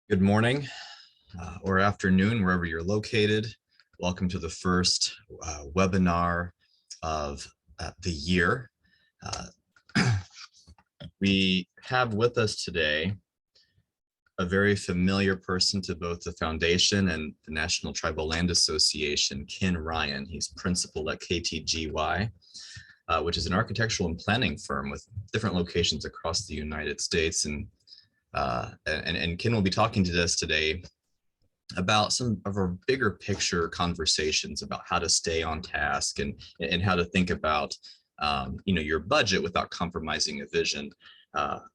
Good morning or afternoon, wherever you're located. Welcome to the first webinar of the year. We have with us today a very familiar person to both the foundation and the National Tribal Land Association, Ken Ryan. He's principal at KTGY, which is an architectural and planning firm with different locations across the United States. And Ken will be talking to us today about some of our bigger picture conversations about how to stay on task and how to think about your budget without compromising a vision,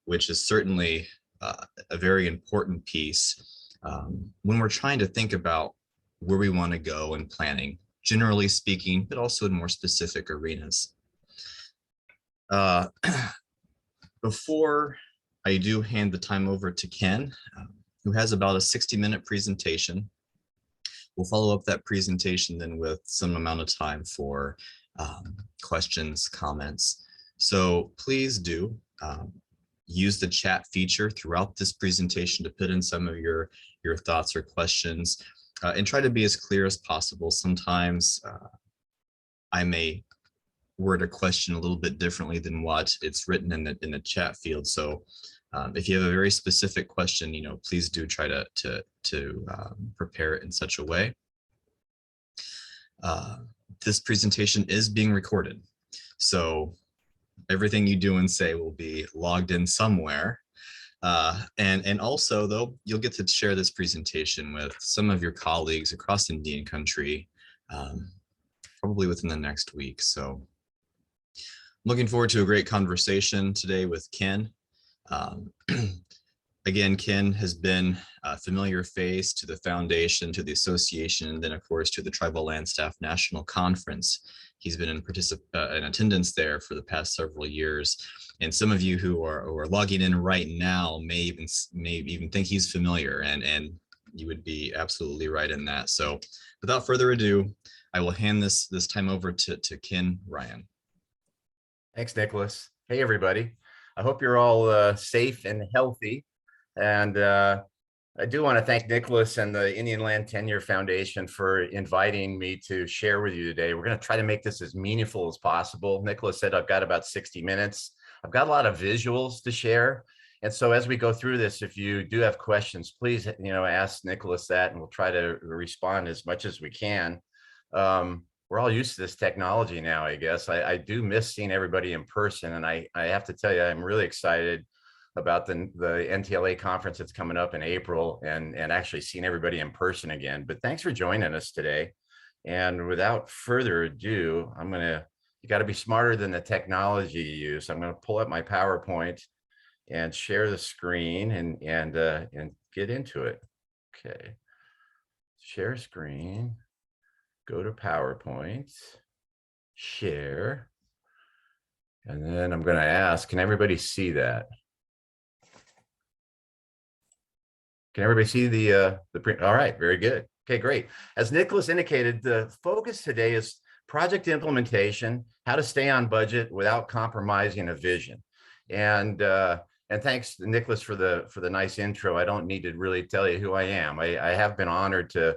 which is certainly a very important piece when we're trying to think about where we want to go in planning, generally speaking, but also in more specific arenas. Before I do hand the time over to Ken, who has about a 60-minute presentation. We'll follow up that presentation then with some amount of time for questions, comments. So please do use the chat feature throughout this presentation to put in some of your thoughts or questions, and try to be as clear as possible. Sometimes I may word a question a little bit differently than what it's written in the chat field. So if you have a very specific question, please do try to prepare it in such a way. This presentation is being recorded, so everything you do and say will be logged in somewhere. And also, though, you'll get to share this presentation with some of your colleagues across Indian country, probably within the next week. So looking forward to a great conversation today with Ken. Again, Ken has been a familiar face to the foundation, to the association, and then of course to the Tribal Land Staff National Conference. He's been in attendance there for the past several years, and some of you who are logging in right now may even think he's familiar, and you would be absolutely right in that. So without further ado, I will hand this time over to Ken Ryan. Thanks, Nicholas. Hey, everybody. I hope you're all safe and healthy. And I do want to thank Nicholas and the Indian Land Tenure Foundation for inviting me to share with you today. We're going to try to make this as meaningful as possible. Nicholas said I've got about 60 minutes. I've got a lot of visuals to share. And so as we go through this, if you do have questions, please, ask Nicholas that, and we'll try to respond as much as we can. We're all used to this technology now, I guess. I do miss seeing everybody in person. And I have to tell you, I'm really excited about the NTLA conference that's coming up in April and actually seeing everybody in person again. But thanks for joining us today. And without further ado, you got to be smarter than the technology you use. I'm going to pull up my PowerPoint and share the screen and get into it. Okay. Share screen. Go to PowerPoint, share, and then I'm going to ask, can everybody see that? Can everybody see the print? All right, very good. Okay, great. As Nicholas indicated, the focus today is project implementation, how to stay on budget without compromising a vision. And thanks, Nicholas, for the nice intro. I don't need to really tell you who I am. I have been honored to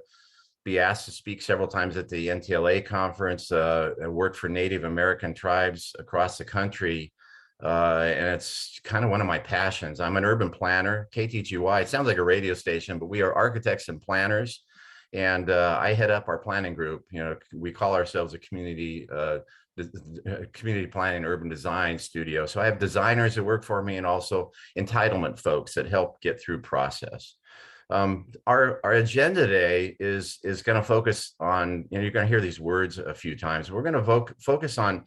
be asked to speak several times at the NTLA conference. I work for Native American tribes across the country, and it's kind of one of my passions. I'm an urban planner, KTGY. It sounds like a radio station, but we are architects and planners, and I head up our planning group. We call ourselves a community planning urban design studio. So I have designers that work for me and also entitlement folks that help get through process. Our agenda today is going to focus on, you're going to hear these words a few times. We're going to focus on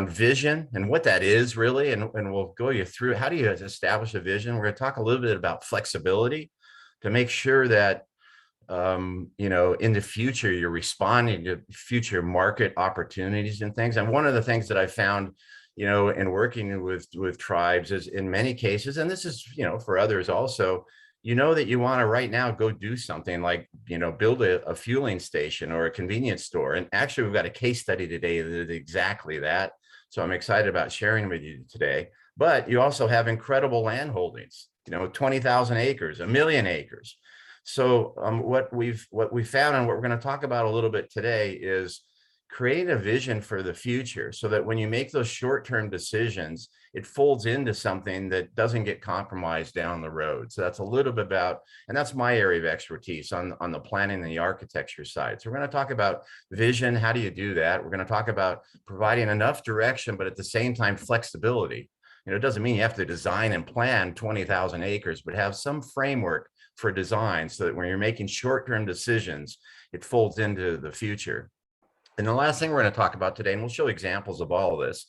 vision and what that is really, and we'll go you through how do you establish a vision. We're going to talk a little bit about flexibility to make sure that in the future you're responding to future market opportunities and things. And one of the things that I found in working with tribes is, in many cases, and this is for others also, that you want to right now go do something like, build a fueling station or a convenience store. And actually, we've got a case study today that is exactly that. So I'm excited about sharing with you today. but you also have incredible land holdings, 20,000 acres, 1,000,000 acres. So what we found and what we're going to talk about a little bit today is create a vision for the future so that when you make those short-term decisions, it folds into something that doesn't get compromised down the road. So that's a little bit about, and that's my area of expertise on the planning and the architecture side. So we're going to talk about vision. How do you do that? We're going to talk about providing enough direction, but at the same time, flexibility. It doesn't mean you have to design and plan 20,000 acres, but have some framework for design so that when you're making short-term decisions, it folds into the future. And the last thing we're going to talk about today, and we'll show examples of all of this,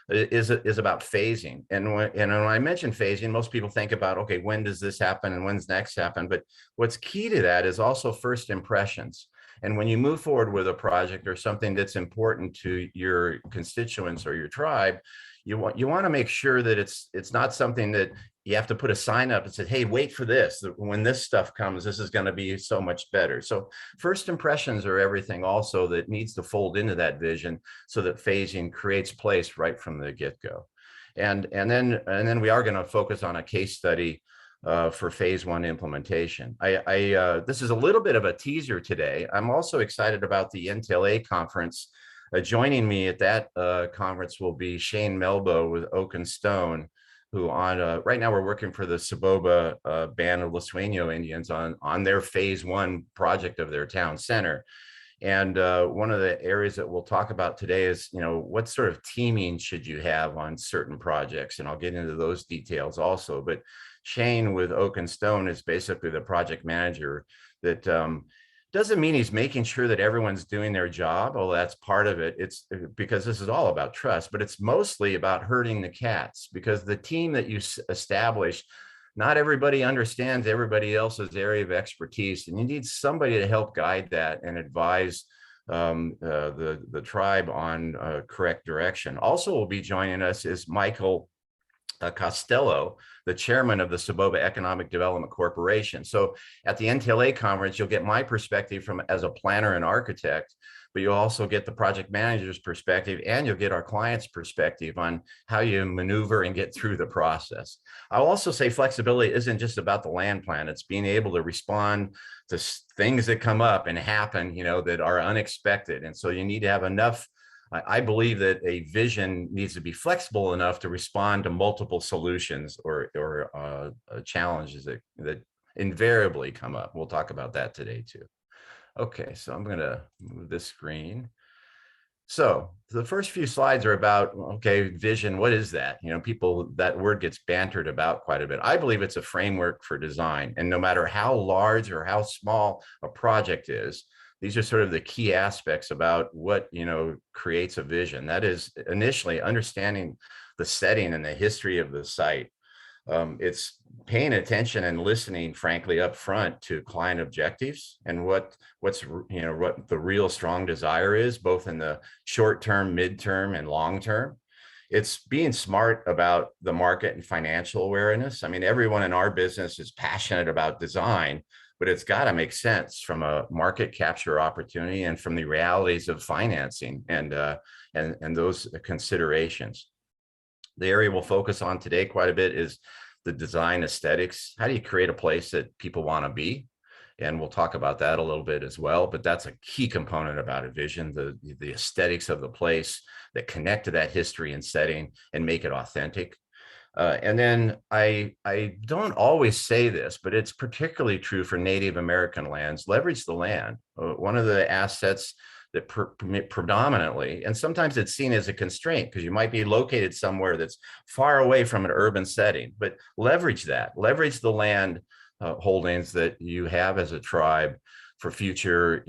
is about phasing. And when I mention phasing, most people think about, okay, when does this happen and when's next happen? But what's key to that is also first impressions. And when you move forward with a project or something that's important to your constituents or your tribe, you want to make sure that it's not something that you have to put a sign up and say, hey, wait for this. When this stuff comes, this is going to be so much better. So first impressions are everything also that needs to fold into that vision so that phasing creates place right from the get-go. And then we are going to focus on a case study for phase one implementation. This is a little bit of a teaser today. I'm also excited about the NTLA conference. Joining me at that conference will be Shane Melbo with Oak and Stone, who right now we're working for the Saboba Band of Los Sueños Indians on their phase one project of their town center. And one of the areas that we'll talk about today is, what sort of teaming should you have on certain projects? And I'll get into those details also. But Shane with Oak and Stone is basically the project manager that doesn't mean he's making sure that everyone's doing their job. Oh, that's part of it. It's because this is all about trust, but it's mostly about herding the cats, because the team that you establish, not everybody understands everybody else's area of expertise, and you need somebody to help guide that and advise the tribe on correct direction. Also will be joining us is Michael Costello, the chairman of the Saboba Economic Development Corporation. So at the NTLA conference, you'll get my perspective as a planner and architect, but you'll also get the project manager's perspective, and you'll get our client's perspective on how you maneuver and get through the process. I'll also say flexibility isn't just about the land plan. It's being able to respond to things that come up and happen, that are unexpected. And so you need to have enough. I believe that a vision needs to be flexible enough to respond to multiple solutions or challenges that invariably come up. We'll talk about that today too. Okay, so I'm going to move this screen. So the first few slides are about, okay, vision, what is that? That word gets bantered about quite a bit. I believe it's a framework for design, and no matter how large or how small a project is, these are sort of the key aspects about what, creates a vision. That is initially understanding the setting and the history of the site. It's paying attention and listening, frankly, up front to client objectives and what the real strong desire is, both in the short term, midterm, and long term. It's being smart about the market and financial awareness. I mean, everyone in our business is passionate about design, but it's got to make sense from a market capture opportunity and from the realities of financing and those considerations. The area we'll focus on today quite a bit is the design aesthetics. How do you create a place that people want to be? And we'll talk about that a little bit as well, but that's a key component about a vision, the aesthetics of the place that connect to that history and setting and make it authentic. And then I don't always say this, but it's particularly true for Native American lands. Leverage the land. One of the assets that predominantly, and sometimes it's seen as a constraint because you might be located somewhere that's far away from an urban setting, but leverage that. Leverage the land holdings that you have as a tribe for future,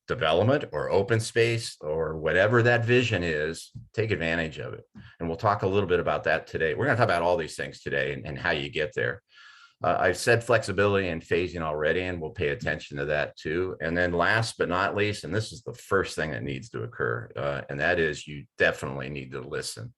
development or open space or whatever that vision is. Take advantage of it. And we'll talk a little bit about that today. We're going to talk about all these things today and how you get there. I've said flexibility and phasing already, and we'll pay attention to that too. And then last but not least, and this is the first thing that needs to occur, and that is you definitely need to listen.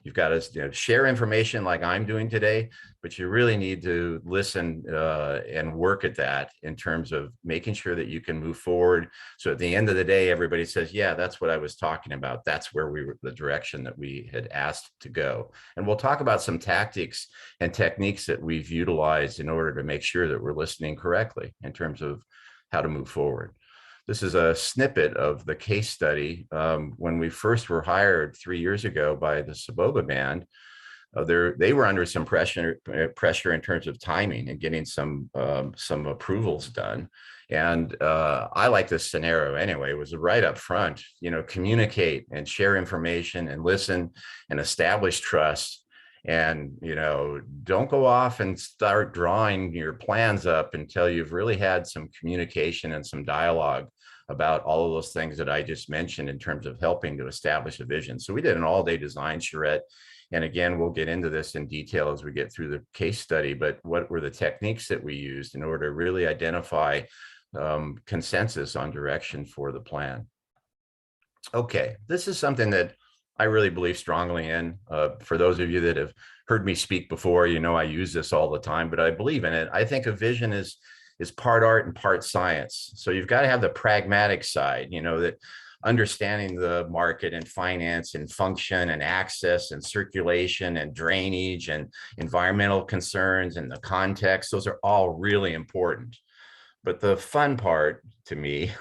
You've got to share information like I'm doing today, but you really need to listen and work at that in terms of making sure that you can move forward. So at the end of the day, everybody says, yeah, that's what I was talking about. That's where we were, the direction that we had asked to go. And we'll talk about some tactics and techniques that we've utilized in order to make sure that we're listening correctly in terms of how to move forward. This is a snippet of the case study. When we first were hired 3 years ago by the Saboba band, they were under some pressure in terms of timing and getting some approvals done. And I like this scenario anyway. It was right up front, communicate and share information and listen and establish trust. And, don't go off and start drawing your plans up until you've really had some communication and some dialogue about all of those things that I just mentioned in terms of helping to establish a vision. So we did an all-day design charrette. And again, we'll get into this in detail as we get through the case study, but what were the techniques that we used in order to really identify consensus on direction for the plan? Okay, this is something that I really believe strongly in. For those of you that have heard me speak before, I use this all the time, but I believe in it. I think a vision is part art and part science. So you've got to have the pragmatic side, that understanding the market and finance and function and access and circulation and drainage and environmental concerns and the context. Those are all really important. But the fun part to me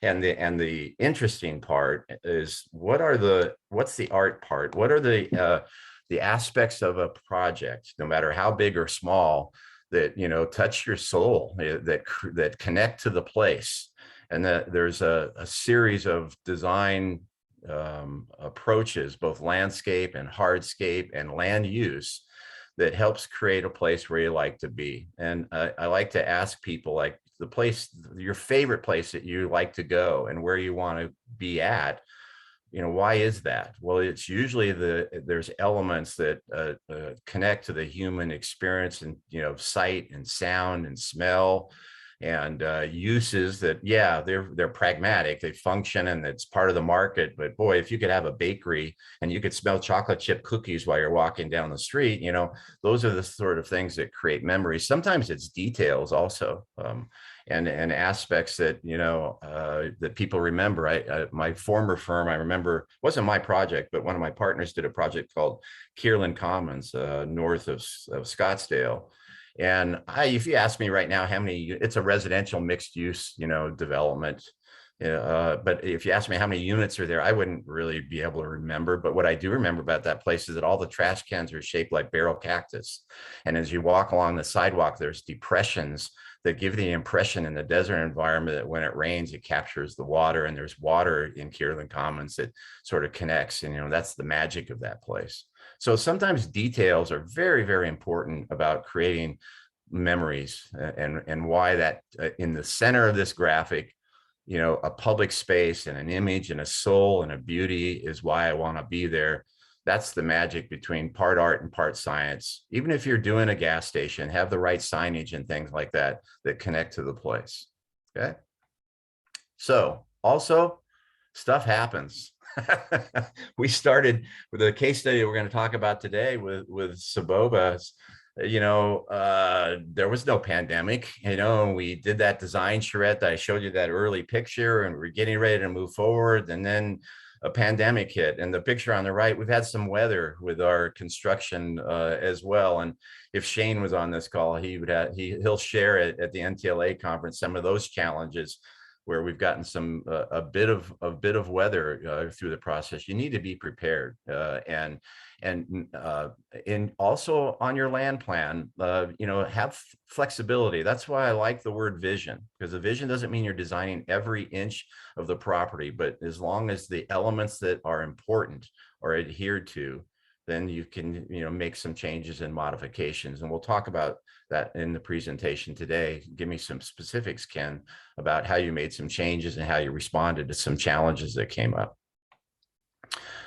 and the interesting part is what's the art part? What are the aspects of a project, no matter how big or small, that touch your soul, that connect to the place? And that there's a series of design approaches, both landscape and hardscape and land use, that helps create a place where you like to be. And I like to ask people, like, the place, your favorite place that you like to go and where you want to be at, why is that? Well, it's usually there's elements that connect to the human experience and, sight and sound and smell, and uses that, yeah, they're pragmatic, they function, and it's part of the market. But boy, if you could have a bakery and you could smell chocolate chip cookies while you're walking down the street, those are the sort of things that create memories. Sometimes it's details also, and aspects that that people remember. My former firm, I remember, wasn't my project, but one of my partners did a project called Kierland Commons, north of Scottsdale. And if you ask me right now how many, it's a residential mixed use, development. But if you ask me how many units are there, I wouldn't really be able to remember. But what I do remember about that place is that all the trash cans are shaped like barrel cactus. And as you walk along the sidewalk, there's depressions that give the impression in the desert environment that when it rains, it captures the water. And there's water in Kierland Commons that sort of connects. And, that's the magic of that place. So sometimes details are very, very important about creating memories, and why that in the center of this graphic, a public space and an image and a soul and a beauty is why I want to be there. That's the magic between part art and part science. Even if you're doing a gas station, have the right signage and things like that connect to the place. Okay. So also, stuff happens. We started with a case study we're going to talk about today with Saboba. There was no pandemic, and we did that design charrette that I showed you, that early picture, and we're getting ready to move forward. And then a pandemic hit. And the picture on the right, we've had some weather with our construction as well. And if Shane was on this call, he'll share it at the NTLA conference, some of those challenges where we've gotten some a bit of weather through the process. You need to be prepared, and also on your land plan, have flexibility. That's why I like the word vision, because a vision doesn't mean you're designing every inch of the property, but as long as the elements that are important are adhered to, then you can make some changes and modifications. And we'll talk about that in the presentation today. Give me some specifics, Ken, about how you made some changes and how you responded to some challenges that came up.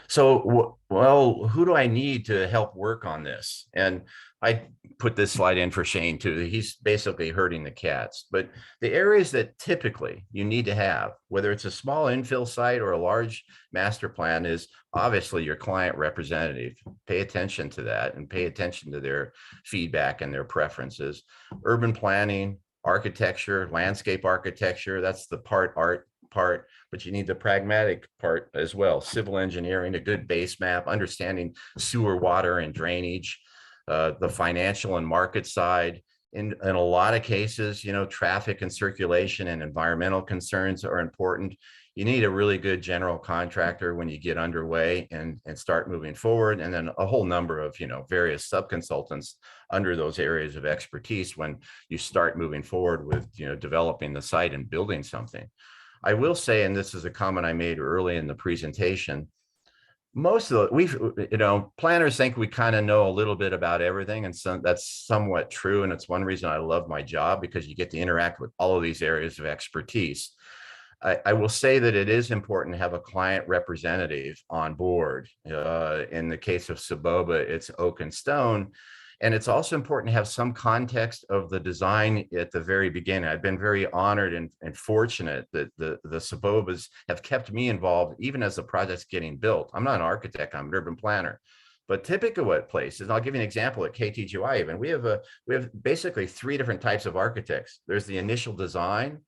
So, well, who do I need to help work on this? And I put this slide in for Shane too. He's basically herding the cats, but the areas that typically you need to have, whether it's a small infill site or a large master plan, is obviously your client representative. Pay attention to that and pay attention to their feedback and their preferences. Urban planning, architecture, landscape architecture, that's the art part, but you need the pragmatic part as well. Civil engineering, a good base map, understanding sewer, water, and drainage, the financial and market side. In a lot of cases, traffic and circulation and environmental concerns are important. You need a really good general contractor when you get underway and start moving forward, and then a whole number of various subconsultants under those areas of expertise when you start moving forward with developing the site and building something. I will say, and this is a comment I made early in the presentation, most of planners think we kind of know a little bit about everything, and so that's somewhat true. And it's one reason I love my job, because you get to interact with all of these areas of expertise. I will say that it is important to have a client representative on board. In the case of Saboba, it's oak and stone. And it's also important to have some context of the design at the very beginning. I've been very honored and fortunate that the Sabobas have kept me involved even as the project's getting built. I'm not an architect, I'm an urban planner. But typical what places, and I'll give you an example at KTGY even, we have basically 3 different types of architects. There's the initial design,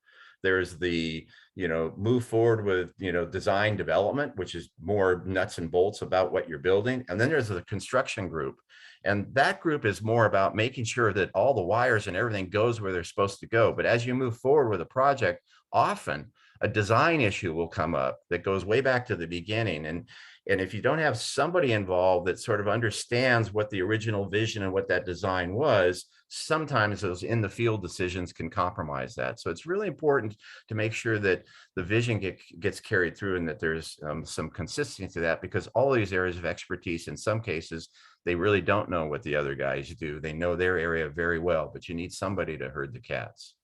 there's the move forward with design development, which is more nuts and bolts about what you're building, and then there's the construction group. And that group is more about making sure that all the wires and everything goes where they're supposed to go. But as you move forward with a project, often a design issue will come up that goes way back to the beginning. And if you don't have somebody involved that sort of understands what the original vision and what that design was, sometimes those in the field decisions can compromise that. So it's really important to make sure that the vision gets carried through, and that there's some consistency to that, because all these areas of expertise, in some cases, they really don't know what the other guys do. They know their area very well, but you need somebody to herd the cats.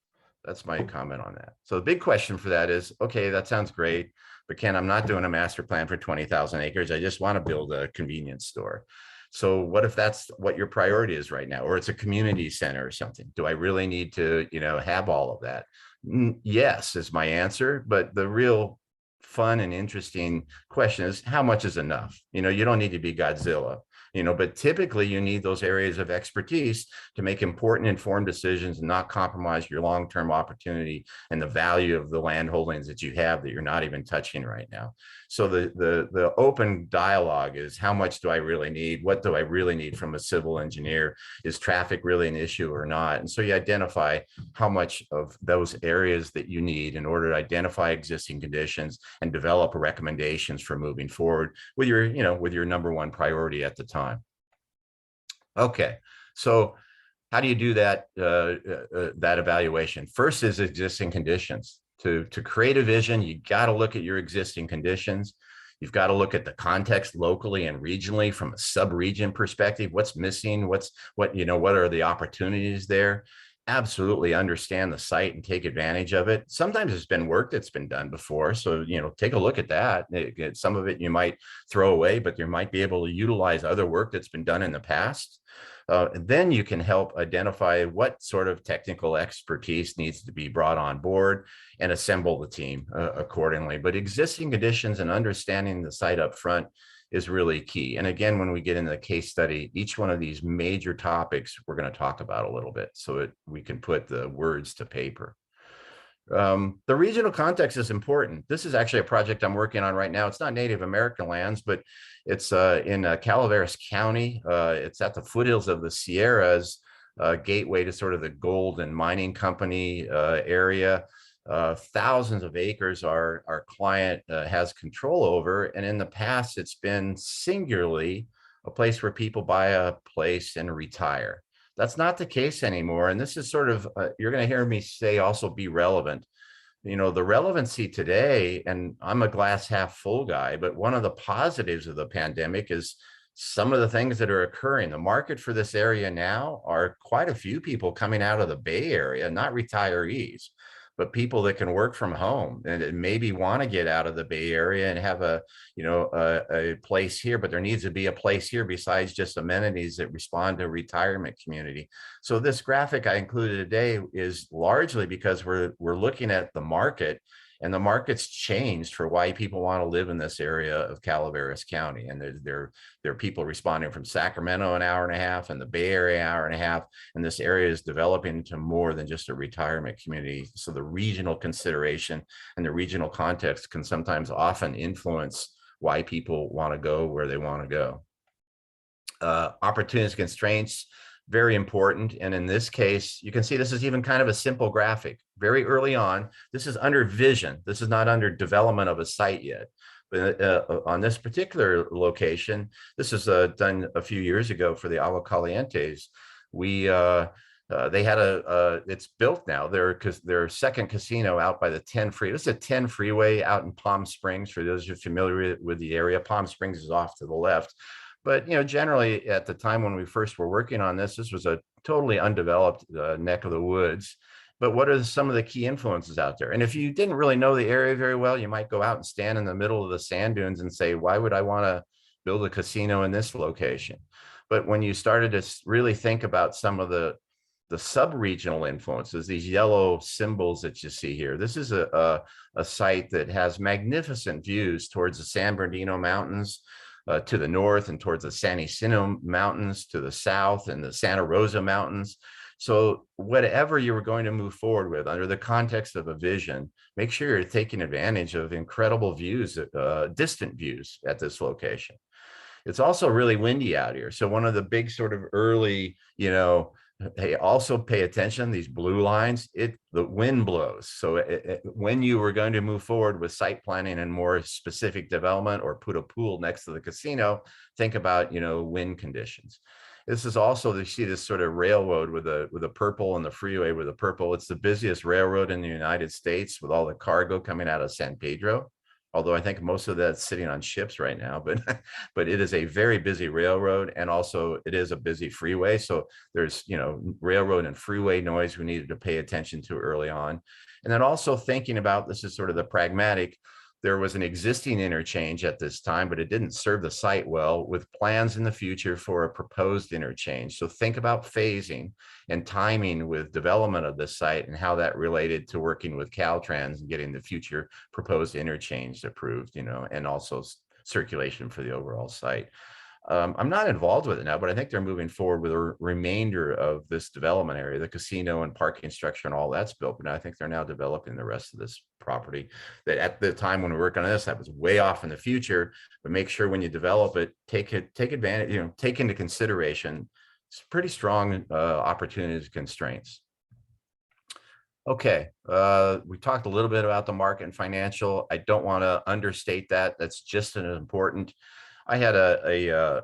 That's my comment on that. So the big question for that is, okay, that sounds great, but Ken, I'm not doing a master plan for 20,000 acres. I just want to build a convenience store. So what if that's what your priority is right now, or it's a community center or something? Do I really need to, have all of that? Yes, is my answer. But the real fun and interesting question is, how much is enough? You don't need to be Godzilla. But typically you need those areas of expertise to make important, informed decisions and not compromise your long-term opportunity and the value of the land holdings that you have that you're not even touching right now. So the open dialogue is, how much do I really need? What do I really need from a civil engineer? Is traffic really an issue or not? And so you identify how much of those areas that you need in order to identify existing conditions and develop recommendations for moving forward with your number one priority at the time. Okay, so how do you do that that evaluation? First is existing conditions. To create a vision, you got to look at your existing conditions. You've got to look at the context locally and regionally from a sub-region perspective. What's missing? What are the opportunities there? Absolutely understand the site and take advantage of it. Sometimes it's been work that's been done before, so take a look at that. Some of it you might throw away, but you might be able to utilize other work that's been done in the past. And then you can help identify what sort of technical expertise needs to be brought on board and assemble the team accordingly. But existing conditions and understanding the site up front is really key. And again, when we get into the case study, each one of these major topics we're going to talk about a little bit so we can put the words to paper. The regional context is important. This is actually a project I'm working on right now. It's not Native American lands, but it's in Calaveras County. It's at the foothills of the Sierras, gateway to sort of the gold and mining company area. Thousands of acres our client has control over. And in the past, it's been singularly a place where people buy a place and retire. That's not the case anymore. And this is sort of, you're going to hear me say also be relevant. The relevancy today, and I'm a glass half full guy, but one of the positives of the pandemic is some of the things that are occurring. The market for this area now are quite a few people coming out of the Bay Area, not retirees, but people that can work from home and maybe want to get out of the Bay Area and have a, a place here, but there needs to be a place here besides just amenities that respond to retirement community. So this graphic I included today is largely because we're looking at the market, and the market's changed for why people want to live in this area of Calaveras County. And there are people responding from Sacramento an hour and a half and the Bay Area an hour and a half. And this area is developing into more than just a retirement community. So the regional consideration and the regional context can sometimes often influence why people want to go where they want to go. Opportunities, constraints, very important. And in this case, you can see this is even kind of a simple graphic. Very early on, this is under vision. This is not under development of a site yet. But on this particular location, this is done a few years ago for the Agua Calientes. They had it's built now. Their second casino out by the 10 freeway. This is a 10 freeway out in Palm Springs. For those who are familiar with the area, Palm Springs is off to the left. But generally at the time when we first were working on this, this was a totally undeveloped neck of the woods. But what are some of the key influences out there? And if you didn't really know the area very well, you might go out and stand in the middle of the sand dunes and say, why would I want to build a casino in this location? But when you started to really think about some of the sub-regional influences, these yellow symbols that you see here, this is a site that has magnificent views towards the San Bernardino Mountains, to the north, and towards the San Jacinto Mountains to the south, and the Santa Rosa Mountains. So whatever you were going to move forward with under the context of a vision, make sure you're taking advantage of incredible views, distant views at this location. It's also really windy out here. So one of the big sort of early, hey, also pay attention, these blue lines, the wind blows. So when you were going to move forward with site planning and more specific development or put a pool next to the casino, think about, wind conditions. This is also, you see this sort of railroad with the purple and the freeway with the purple. It's the busiest railroad in the United States with all the cargo coming out of San Pedro. Although I think most of that's sitting on ships right now, but it is a very busy railroad, and also it is a busy freeway. So there's, railroad and freeway noise we needed to pay attention to early on. And then also thinking about, this is sort of the pragmatic, there was an existing interchange at this time, but it didn't serve the site well, with plans in the future for a proposed interchange. So think about phasing and timing with development of this site and how that related to working with Caltrans and getting the future proposed interchange approved, and also circulation for the overall site. I'm not involved with it now, but I think they're moving forward with a remainder of this development area, the casino and parking structure and all that's built. But I think they're now developing the rest of this property that at the time when we were working on this, that was way off in the future. But make sure when you develop it, take advantage, take into consideration it's pretty strong opportunities, constraints. Okay, we talked a little bit about the market and financial. I don't want to understate that. That's just as important. I had a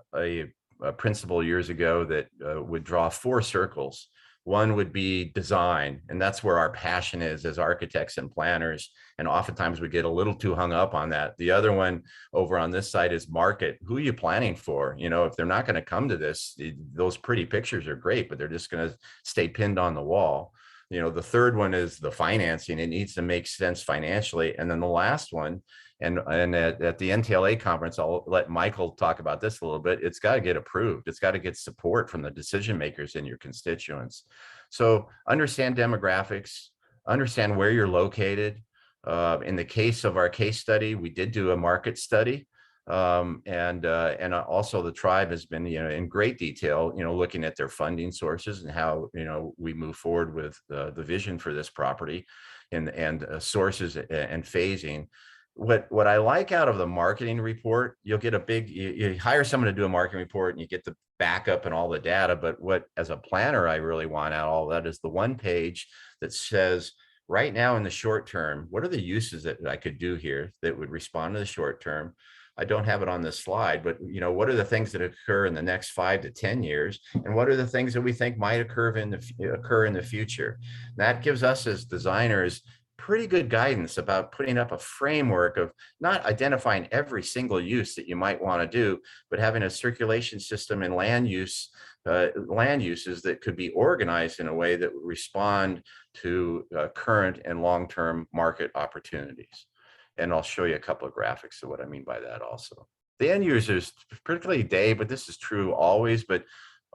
principal years ago that would draw 4 circles. One would be design, and that's where our passion is as architects and planners. And oftentimes we get a little too hung up on that. The other one over on this side is market. Who are you planning for? If they're not going to come to this, those pretty pictures are great, but they're just going to stay pinned on the wall. The third one is the financing. It needs to make sense financially. And then the last one, and at the NTLA conference, I'll let Michael talk about this a little bit. It's got to get approved. It's got to get support from the decision makers in your constituents. So understand demographics, understand where you're located. In the case of our case study, we did do a market study. And also the tribe has been, in great detail, looking at their funding sources and how, we move forward with the vision for this property and sources and phasing. What I like out of the marketing report, you'll get you hire someone to do a marketing report and you get the backup and all the data. But what, as a planner, I really want out all that is the one page that says, right now in the short term, what are the uses that I could do here that would respond to the short term? I don't have it on this slide, but what are the things that occur in the next 5 to 10 years, and what are the things that we think might occur in the future? That gives us as designers pretty good guidance about putting up a framework of not identifying every single use that you might want to do, but having a circulation system and land use land uses that could be organized in a way that would respond to current and long-term market opportunities. And I'll show you a couple of graphics of what I mean by that also. The end users, particularly Dave, but this is true always, but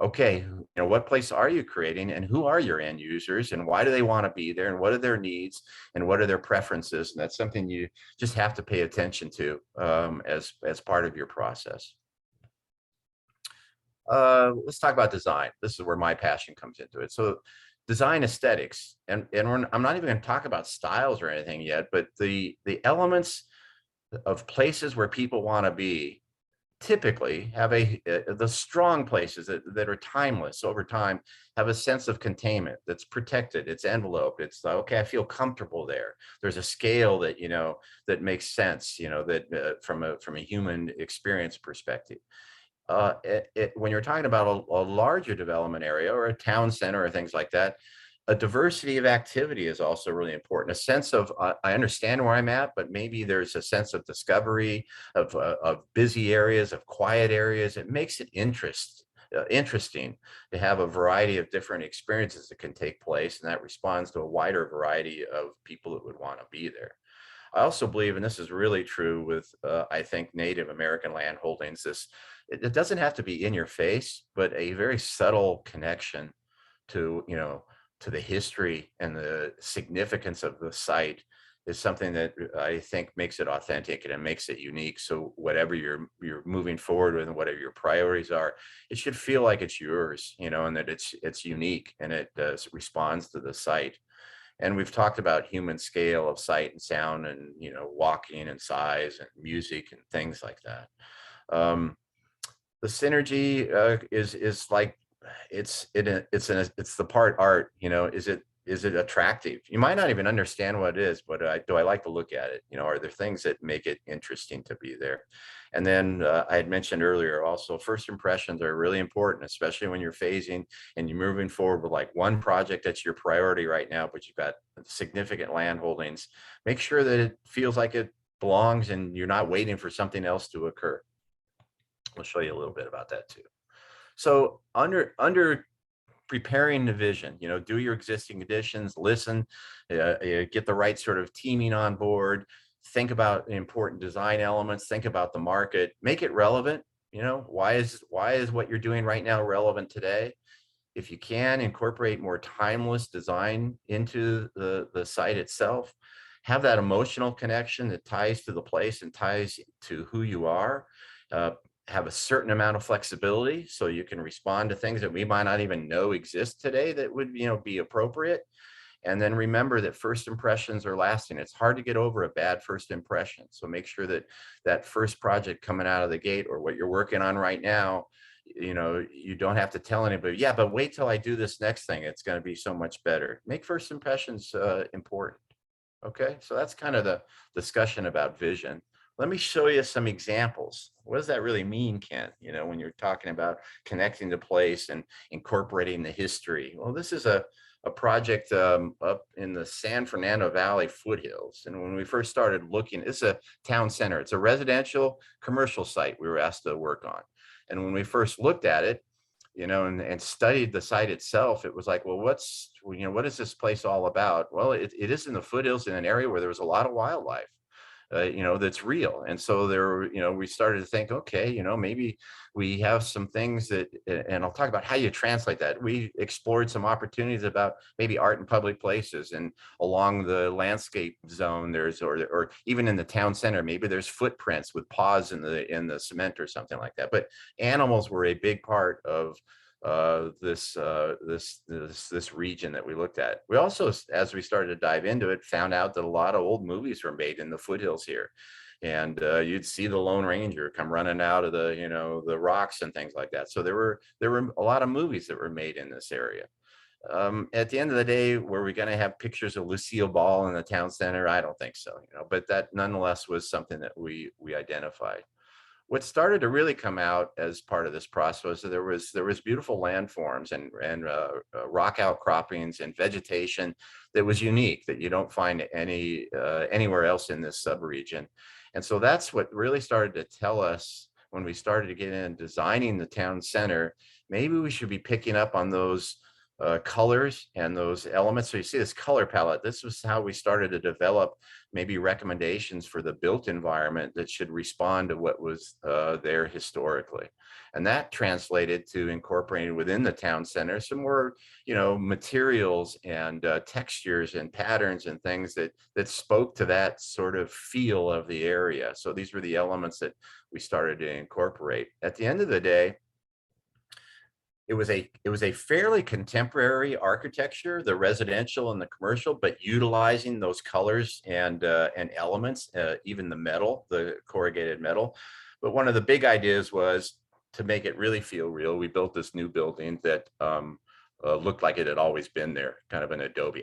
okay, what place are you creating and who are your end users and why do they want to be there and what are their needs and what are their preferences? And that's something you just have to pay attention to as part of your process. Let's talk about design. This is where my passion comes into it. So design aesthetics, and I'm not even going to talk about styles or anything yet, but the elements of places where people want to be typically have the strong places that are timeless over time have a sense of containment that's protected, it's enveloped, it's like, okay, I feel comfortable there. There's a scale that that makes sense, that from a human experience perspective. When you're talking about a larger development area or a town center or things like that, a diversity of activity is also really important. A sense of, I understand where I'm at, but maybe there's a sense of discovery, of busy areas, of quiet areas. It makes it interesting to have a variety of different experiences that can take place, and that responds to a wider variety of people that would want to be there. I also believe, and this is really true with, I think, Native American land holdings, it doesn't have to be in your face, but a very subtle connection to, to the history and the significance of the site is something that I think makes it authentic and it makes it unique. So whatever you're moving forward with and whatever your priorities are, it should feel like it's yours, and that it's unique and it responds to the site. And we've talked about human scale of sight and sound and, walking and size and music and things like that. The synergy is like, it's the part art, is it attractive? You might not even understand what it is, but do I like to look at it? Are there things that make it interesting to be there? And then I had mentioned earlier also, first impressions are really important, especially when you're phasing and you're moving forward with like one project that's your priority right now, but you've got significant land holdings. Make sure that it feels like it belongs and you're not waiting for something else to occur. I'll show you a little bit about that too. So under preparing the vision, do your existing conditions, listen, get the right sort of teaming on board, think about important design elements, think about the market, make it relevant. Why is what you're doing right now relevant today? If you can incorporate more timeless design into the site itself, have that emotional connection that ties to the place and ties to who you are. Have a certain amount of flexibility so you can respond to things that we might not even know exist today that would be appropriate. And then remember that first impressions are lasting. It's hard to get over a bad first impression. So make sure that that first project coming out of the gate or what you're working on right now, you don't have to tell anybody, yeah, but wait till I do this next thing. It's going to be so much better. Make first impressions important. Okay, so that's kind of the discussion about vision. Let me show you some examples. What does that really mean, Ken? When you're talking about connecting the place and incorporating the history. Well, this is a project up in the San Fernando Valley foothills. And when we first started looking, it's a town center. It's a residential commercial site we were asked to work on. And when we first looked at it, and studied the site itself, it was like, well, what is this place all about? Well, it is in the foothills in an area where there was a lot of wildlife. That's real. And so we started to think, okay, maybe we have some things that, and I'll talk about how you translate that. We explored some opportunities about maybe art in public places and along the landscape zone, or even in the town center, maybe there's footprints with paws in the cement or something like that. But animals were a big part of this region that we looked at. We also, as we started to dive into it, found out that a lot of old movies were made in the foothills here, and you'd see the Lone Ranger come running out of the rocks and things like that. So there were a lot of movies that were made in this area. At the end of the day, were we going to have pictures of Lucille Ball in the town center? I don't think so, but that nonetheless was something that we identified. What started to really come out as part of this process was that there was beautiful landforms and rock outcroppings and vegetation that was unique that you don't find anywhere else in this subregion. And so that's what really started to tell us when we started to get in designing the town center, maybe we should be picking up on those colors and those elements. So you see this color palette. This was how we started to develop maybe recommendations for the built environment that should respond to what was there historically. And that translated to incorporating within the town center some more, materials and textures and patterns and things that spoke to that sort of feel of the area. So these were the elements that we started to incorporate. At the end of the day, it was a fairly contemporary architecture, the residential and the commercial, but utilizing those colors and elements, even the metal, the corrugated metal. But one of the big ideas was to make it really feel real. We built this new building that looked like it had always been there, kind of an adobe,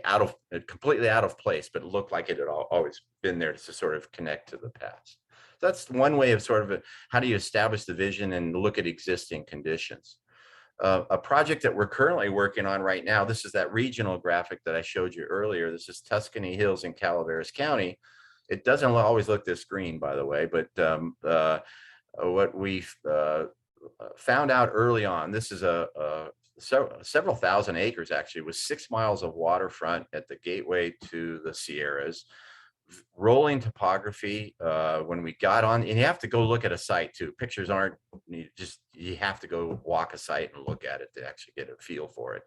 completely out of place, but it looked like it had always been there to sort of connect to the past. So that's one way of sort of how do you establish the vision and look at existing conditions. A project that we're currently working on right now, this is that regional graphic that I showed you earlier. This is Tuscany Hills in Calaveras County. It doesn't always look this green, by the way, but what we found out early on, this is several thousand acres actually, with 6 miles of waterfront at the gateway to the Sierras. Rolling topography. When we got on, and you have to go look at a site too. Pictures aren't, you have to go walk a site and look at it to actually get a feel for it.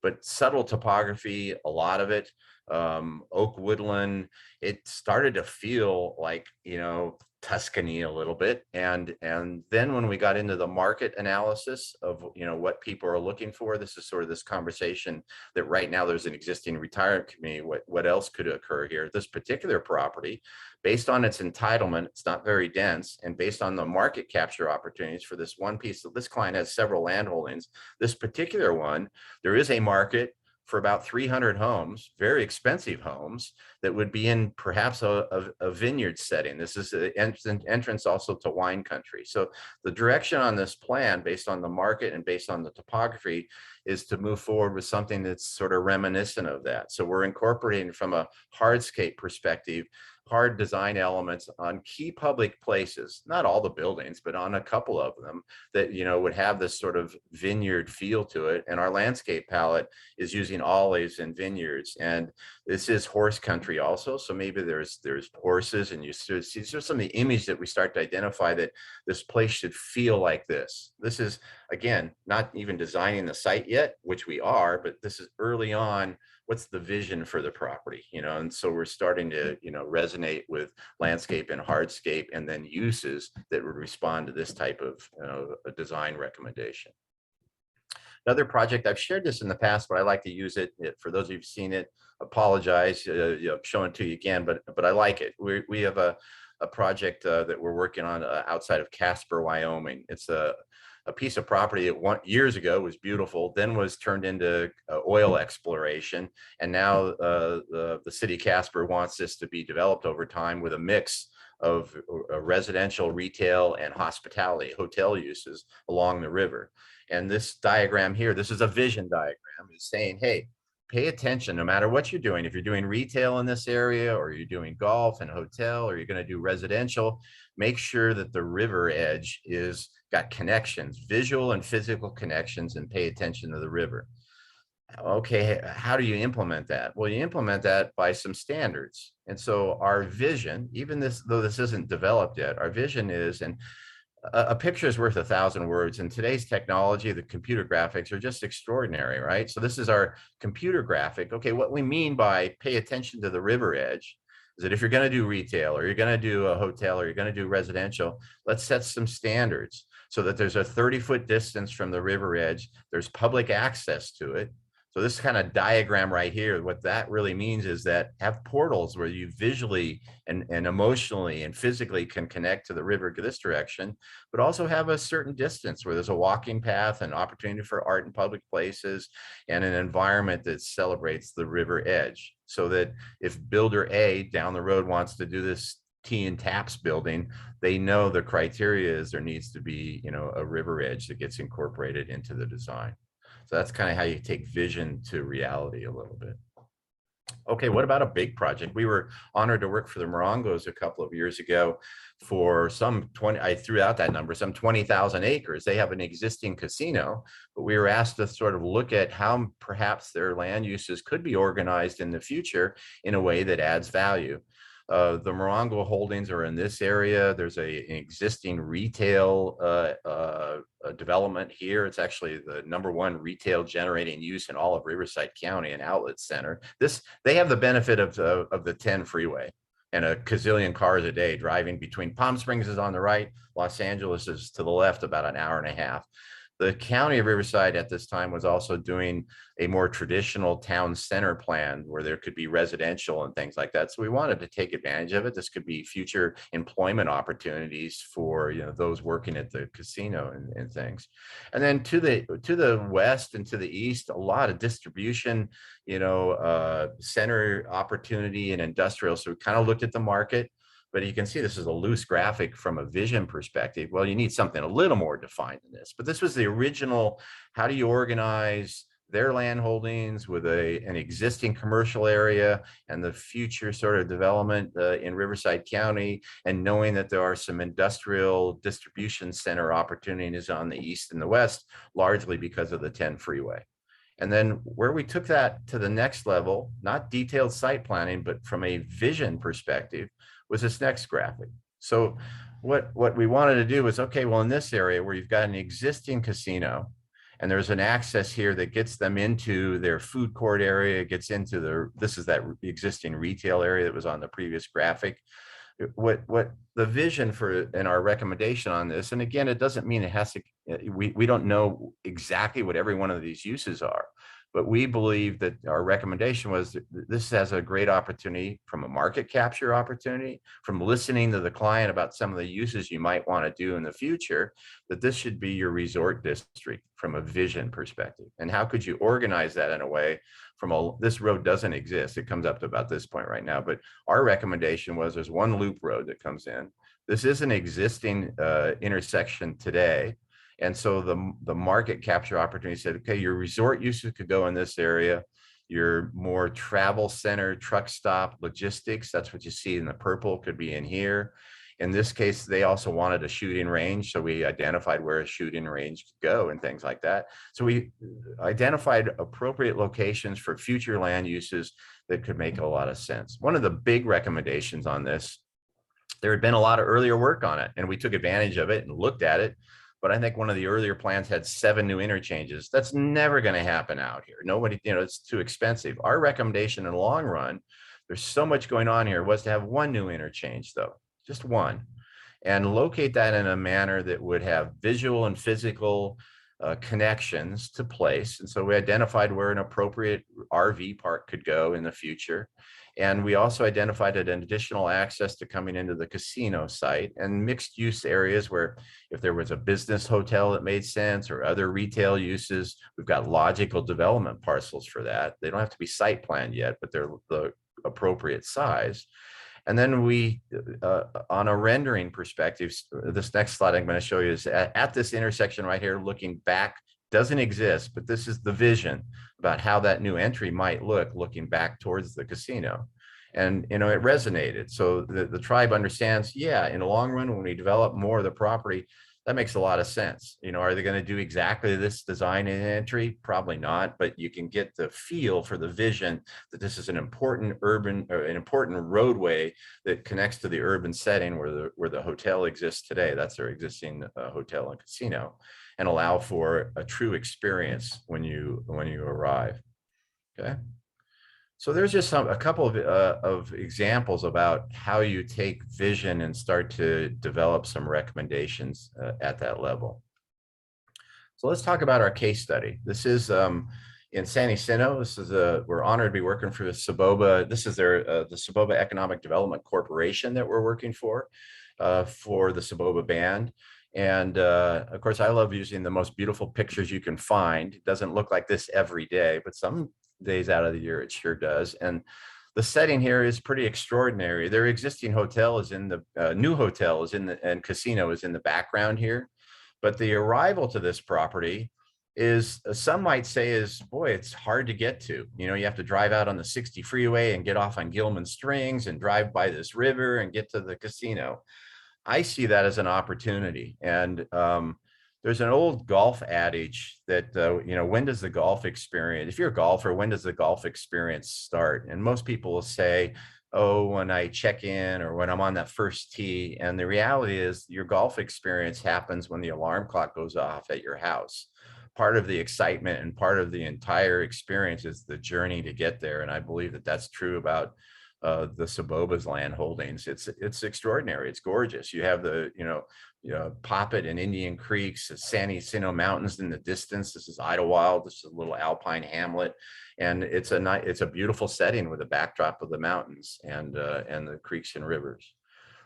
But subtle topography, a lot of it, oak woodland. It started to feel like, Tuscany a little bit. And then when we got into the market analysis of, what people are looking for, this is sort of this conversation that right now there's an existing retirement community. What else could occur here? This particular property, based on its entitlement, it's not very dense, and based on the market capture opportunities for this one piece, this client has several land holdings. This particular one, there is a market for about 300 homes, very expensive homes that would be in perhaps a vineyard setting. This is an entrance also to wine country. So the direction on this plan, based on the market and based on the topography, is to move forward with something that's sort of reminiscent of that. So we're incorporating from a hardscape perspective, hard design elements on key public places, not all the buildings, but on a couple of them that, would have this sort of vineyard feel to it. And our landscape palette is using olives and vineyards. And this is horse country also. So maybe there's horses, and you see some of the image that we start to identify that this place should feel like this. This is, again, not even designing the site yet, which we are, but this is early on. What's the vision for the property, and so we're starting to, resonate with landscape and hardscape, and then uses that would respond to this type of a design recommendation. Another project, I've shared this in the past, but I like to use it. For those of you who've seen it, apologize, showing it to you again, but I like it. We have a project that we're working on outside of Casper, Wyoming. It's a piece of property that years ago was beautiful, then was turned into oil exploration. And now the city of Casper wants this to be developed over time with a mix of residential, retail, and hospitality, hotel uses along the river. And this diagram here, this is a vision diagram, is saying, hey, pay attention no matter what you're doing. If you're doing retail in this area, or you're doing golf and hotel, or you're going to do residential, make sure that the river edge is got connections, visual and physical connections, and pay attention to the river. Okay, how do you implement that? Well, you implement that by some standards. And so our vision, even though this isn't developed yet, our vision is, and a picture is worth 1,000 words. In today's technology, the computer graphics are just extraordinary, right? So this is our computer graphic. Okay, what we mean by pay attention to the river edge is that if you're going to do retail, or you're going to do a hotel, or you're going to do residential, let's set some standards so that there's a 30-foot distance from the river edge. There's public access to it. So this kind of diagram right here, what that really means is that have portals where you visually and emotionally and physically can connect to the river this direction, but also have a certain distance where there's a walking path and opportunity for art in public places, and an environment that celebrates the river edge. So that if builder A down the road wants to do this tea and taps building, they know the criteria is there needs to be, a river edge that gets incorporated into the design. So that's kind of how you take vision to reality a little bit. Okay, what about a big project? We were honored to work for the Morongos a couple of years ago for some 20, I threw out that number, some 20,000 acres. They have an existing casino, but we were asked to sort of look at how perhaps their land uses could be organized in the future in a way that adds value. The Morongo holdings are in this area. There's an existing retail development here. It's actually the #1 retail generating use in all of Riverside County, an outlet center. They have the benefit of the 10 freeway and a gazillion cars a day driving between Palm Springs is on the right, Los Angeles is to the left, about an hour and a half. The county of Riverside at this time was also doing a more traditional town center plan where there could be residential and things like that. So we wanted to take advantage of it. This could be future employment opportunities for those working at the casino and things. And then to the west and to the east, a lot of distribution, center opportunity and industrial. So we kind of looked at the market. But you can see this is a loose graphic from a vision perspective. Well, you need something a little more defined than this. But this was the original, how do you organize their land holdings with an existing commercial area and the future sort of development in Riverside County, and knowing that there are some industrial distribution center opportunities on the east and the west, largely because of the 10 freeway. And then where we took that to the next level, not detailed site planning, but from a vision perspective, was this next graphic. So what we wanted to do was, okay, well, in this area where you've got an existing casino and there's an access here that gets them into their food court area, gets into this is that existing retail area that was on the previous graphic. What the vision for and our recommendation on this, and again, it doesn't mean it has to, we don't know exactly what every one of these uses are, but we believe that our recommendation was that this has a great opportunity from a market capture opportunity, from listening to the client about some of the uses you might want to do in the future, that this should be your resort district from a vision perspective. And how could you organize that in a way this road doesn't exist. It comes up to about this point right now, but our recommendation was there's one loop road that comes in. This is an existing intersection today. And so the market capture opportunity said, okay, your resort uses could go in this area. Your more travel center, truck stop, logistics, that's what you see in the purple, could be in here. In this case, they also wanted a shooting range. So we identified where a shooting range could go and things like that. So we identified appropriate locations for future land uses that could make a lot of sense. One of the big recommendations on this, there had been a lot of earlier work on it and we took advantage of it and looked at it. But I think one of the earlier plans had 7 new interchanges. That's never going to happen out here. Nobody, it's too expensive. Our recommendation in the long run, there's so much going on here, was to have 1 new interchange though, just 1, and locate that in a manner that would have visual and physical connections to place. And so we identified where an appropriate RV park could go in the future. And we also identified an additional access to coming into the casino site and mixed use areas where if there was a business hotel that made sense or other retail uses, we've got logical development parcels for that. They don't have to be site planned yet, but they're the appropriate size. And then we, on a rendering perspective, this next slide I'm going to show you is at this intersection right here, looking back, doesn't exist, but this is the vision about how that new entry might look looking back towards the casino. And, it resonated. So the tribe understands, yeah, in the long run, when we develop more of the property, that makes a lot of sense. Are they going to do exactly this design and entry? Probably not, but you can get the feel for the vision that this is an important important roadway that connects to the urban setting where the hotel exists today. That's their existing hotel and casino, and allow for a true experience when you arrive. Okay. So there's just a couple of examples about how you take vision and start to develop some recommendations at that level. So let's talk about our case study. This is in San Jacinto. We're honored to be working for Saboba. This is the Saboba Economic Development Corporation that we're working for the Saboba Band. And of course, I love using the most beautiful pictures you can find. It doesn't look like this every day, but some days out of the year it sure does. And the setting here is pretty extraordinary. Their existing hotel is in the new hotel is in the, and casino is in the background here. But the arrival to this property is some might say is, boy, it's hard to get to. You know, you have to drive out on the 60 freeway and get off on Gilman Strings and drive by this river and get to the casino. I see that as an opportunity. And there's an old golf adage that, you know, when does the golf experience, if you're a golfer, when does the golf experience start? And most people will say, oh, when I check in or when I'm on that first tee. And the reality is your golf experience happens when the alarm clock goes off at your house. Part of the excitement and part of the entire experience is the journey to get there. And I believe that that's true about the Saboba's land holdings. It's extraordinary. It's gorgeous. You have the, you know, Poppet and Indian Creeks, the San Jacinto Mountains in the distance. This is Idlewild. This is a little alpine hamlet, and it's a beautiful setting with a backdrop of the mountains and the creeks and rivers.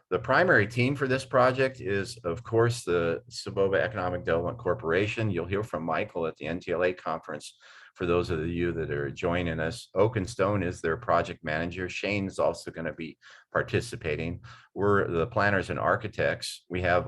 The primary team for this project is, of course, the Saboba Economic Development Corporation. You'll hear from Michael at the NTLA conference for those of you that are joining us. Oak and Stone is their project manager. Shane's also going to be participating. We're the planners and architects. We have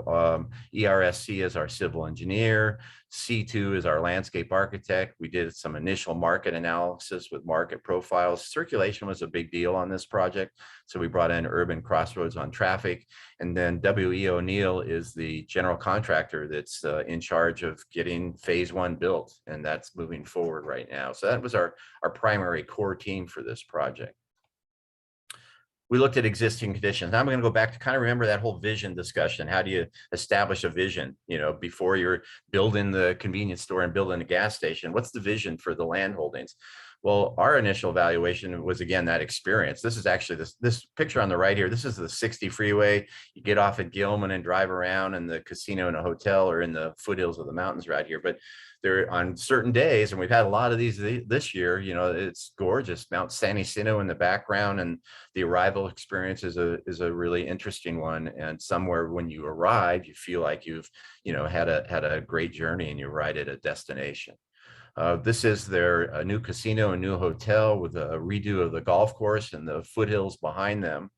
ERSC as our civil engineer. C2 is our landscape architect. We did some initial market analysis with market profiles. Circulation was a big deal on this project, so we brought in Urban Crossroads on traffic. And then W.E. O'Neill is the general contractor that's in charge of getting phase 1 built, and that's moving forward right now. So that was our primary core team for this project. We looked at existing conditions. Now I'm going to go back to kind of remember that whole vision discussion. How do you establish a vision, you know, before you're building the convenience store and building a gas station? What's the vision for the land holdings? Well, our initial evaluation was, again, that experience. This is actually this picture on the right here. This is the 60 freeway. You get off at Gilman and drive around, and the casino and a hotel are in the foothills of the mountains right here. But they're on certain days, and we've had a lot of these this year. You know, it's gorgeous. Mount San Jacinto in the background, and the arrival experience is a really interesting one. And somewhere when you arrive, you feel like you've, you know, had a great journey, and you arrive at a destination. This is their new casino and new hotel with a redo of the golf course and the foothills behind them.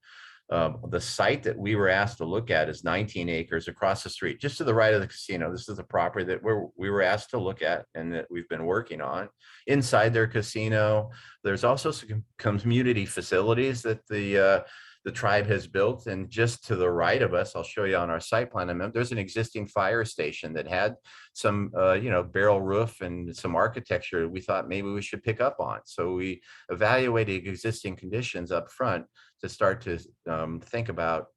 The site that we were asked to look at is 19 acres across the street, just to the right of the casino. This is the property that we were asked to look at and that we've been working on. Inside their casino, there's also some community facilities that the tribe has built. And just to the right of us, I'll show you on our site plan, there's an existing fire station that had some, you know, barrel roof and some architecture we thought maybe we should pick up on. So we evaluated existing conditions up front to start to think about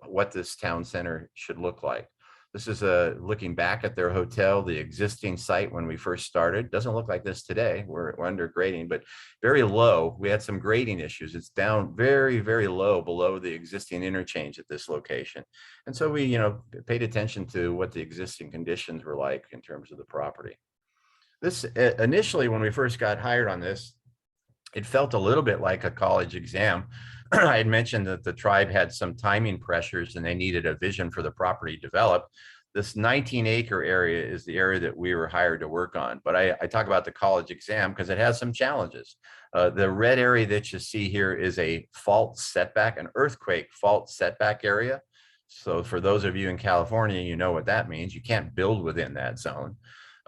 what this town center should look like. This is looking back at their hotel, the existing site when we first started. Doesn't look like this today. We're under grading, but very low. We had some grading issues. It's down very, very low below the existing interchange at this location. And so we, you know, paid attention to what the existing conditions were like in terms of the property. This initially, when we first got hired on this, it felt a little bit like a college exam. I had mentioned that the tribe had some timing pressures and they needed a vision for the property developed. This 19-acre area is the area that we were hired to work on. But I talk about the college exam because it has some challenges. The red area that you see here is a fault setback, an earthquake fault setback area. So for those of you in California, you know what that means. You can't build within that zone.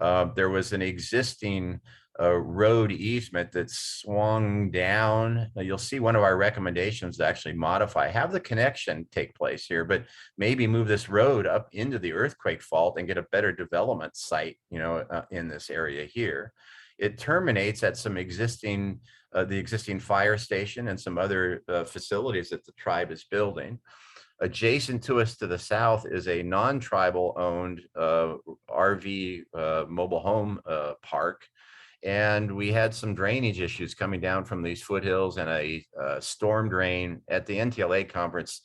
There was an existing road easement that swung down. You'll see one of our recommendations to actually have the connection take place here, but maybe move this road up into the earthquake fault and get a better development site, you know, in this area here. It terminates at some existing, the existing fire station and some other facilities that the tribe is building. Adjacent to us to the south is a non-tribal owned RV mobile home park. And we had some drainage issues coming down from these foothills and a storm drain at the NTLA conference.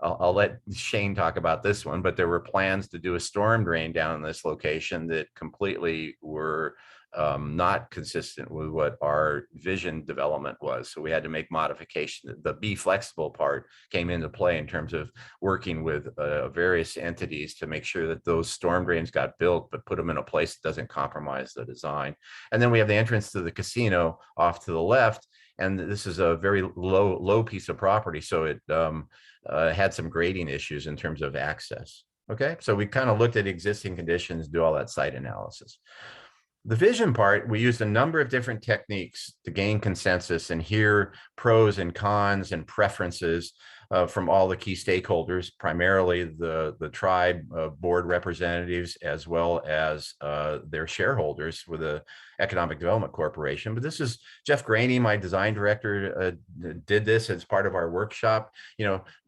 I'll let Shane talk about this one, but there were plans to do a storm drain down in this location that completely were not consistent with what our vision development was. So we had to make modification. The be flexible part came into play in terms of working with various entities to make sure that those storm drains got built, but put them in a place that doesn't compromise the design. And then we have the entrance to the casino off to the left. And this is a very low piece of property. So it had some grading issues in terms of access. Okay, so we kind of looked at existing conditions, do all that site analysis. The vision part, we used a number of different techniques to gain consensus and hear pros and cons and preferences from all the key stakeholders, primarily the tribe board representatives, as well as their shareholders with the Economic Development Corporation. But this is Jeff Graney, my design director, did this as part of our workshop.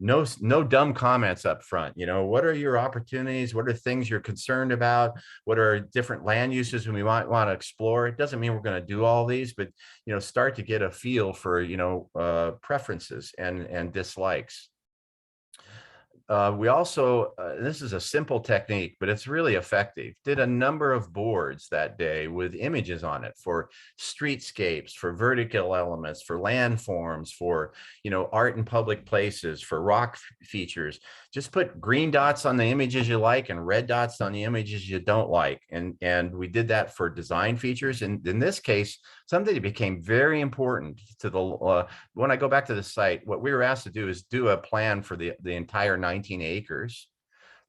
No dumb comments up front. What are your opportunities? What are things you're concerned about? What are different land uses we might want to explore? It doesn't mean we're going to do all these, but start to get a feel for preferences and dislikes. We also, this is a simple technique, but it's really effective, did a number of boards that day with images on it for streetscapes, for vertical elements, for landforms, for, art in public places, for rock features. Just put green dots on the images you like and red dots on the images you don't like. And we did that for design features. And in this case, something that became very important to the, when I go back to the site, what we were asked to do is do a plan for the entire 19 acres.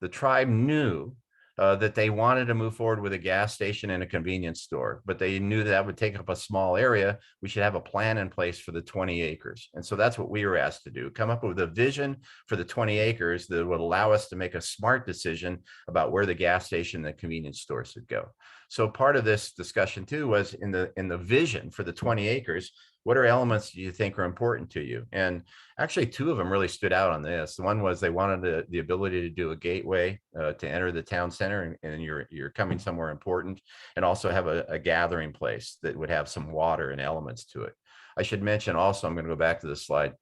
The tribe knew that they wanted to move forward with a gas station and a convenience store, but they knew that would take up a small area. We should have a plan in place for the 20 acres. And so that's what we were asked to do, come up with a vision for the 20 acres that would allow us to make a smart decision about where the gas station and the convenience store should go. So part of this discussion too was in the vision for the 20 acres, what are elements do you think are important to you? And actually, two of them really stood out on this. One was they wanted the ability to do a gateway to enter the town center, and you're coming somewhere important, and also have a gathering place that would have some water and elements to it. I should mention also, I'm going to go back to this slide.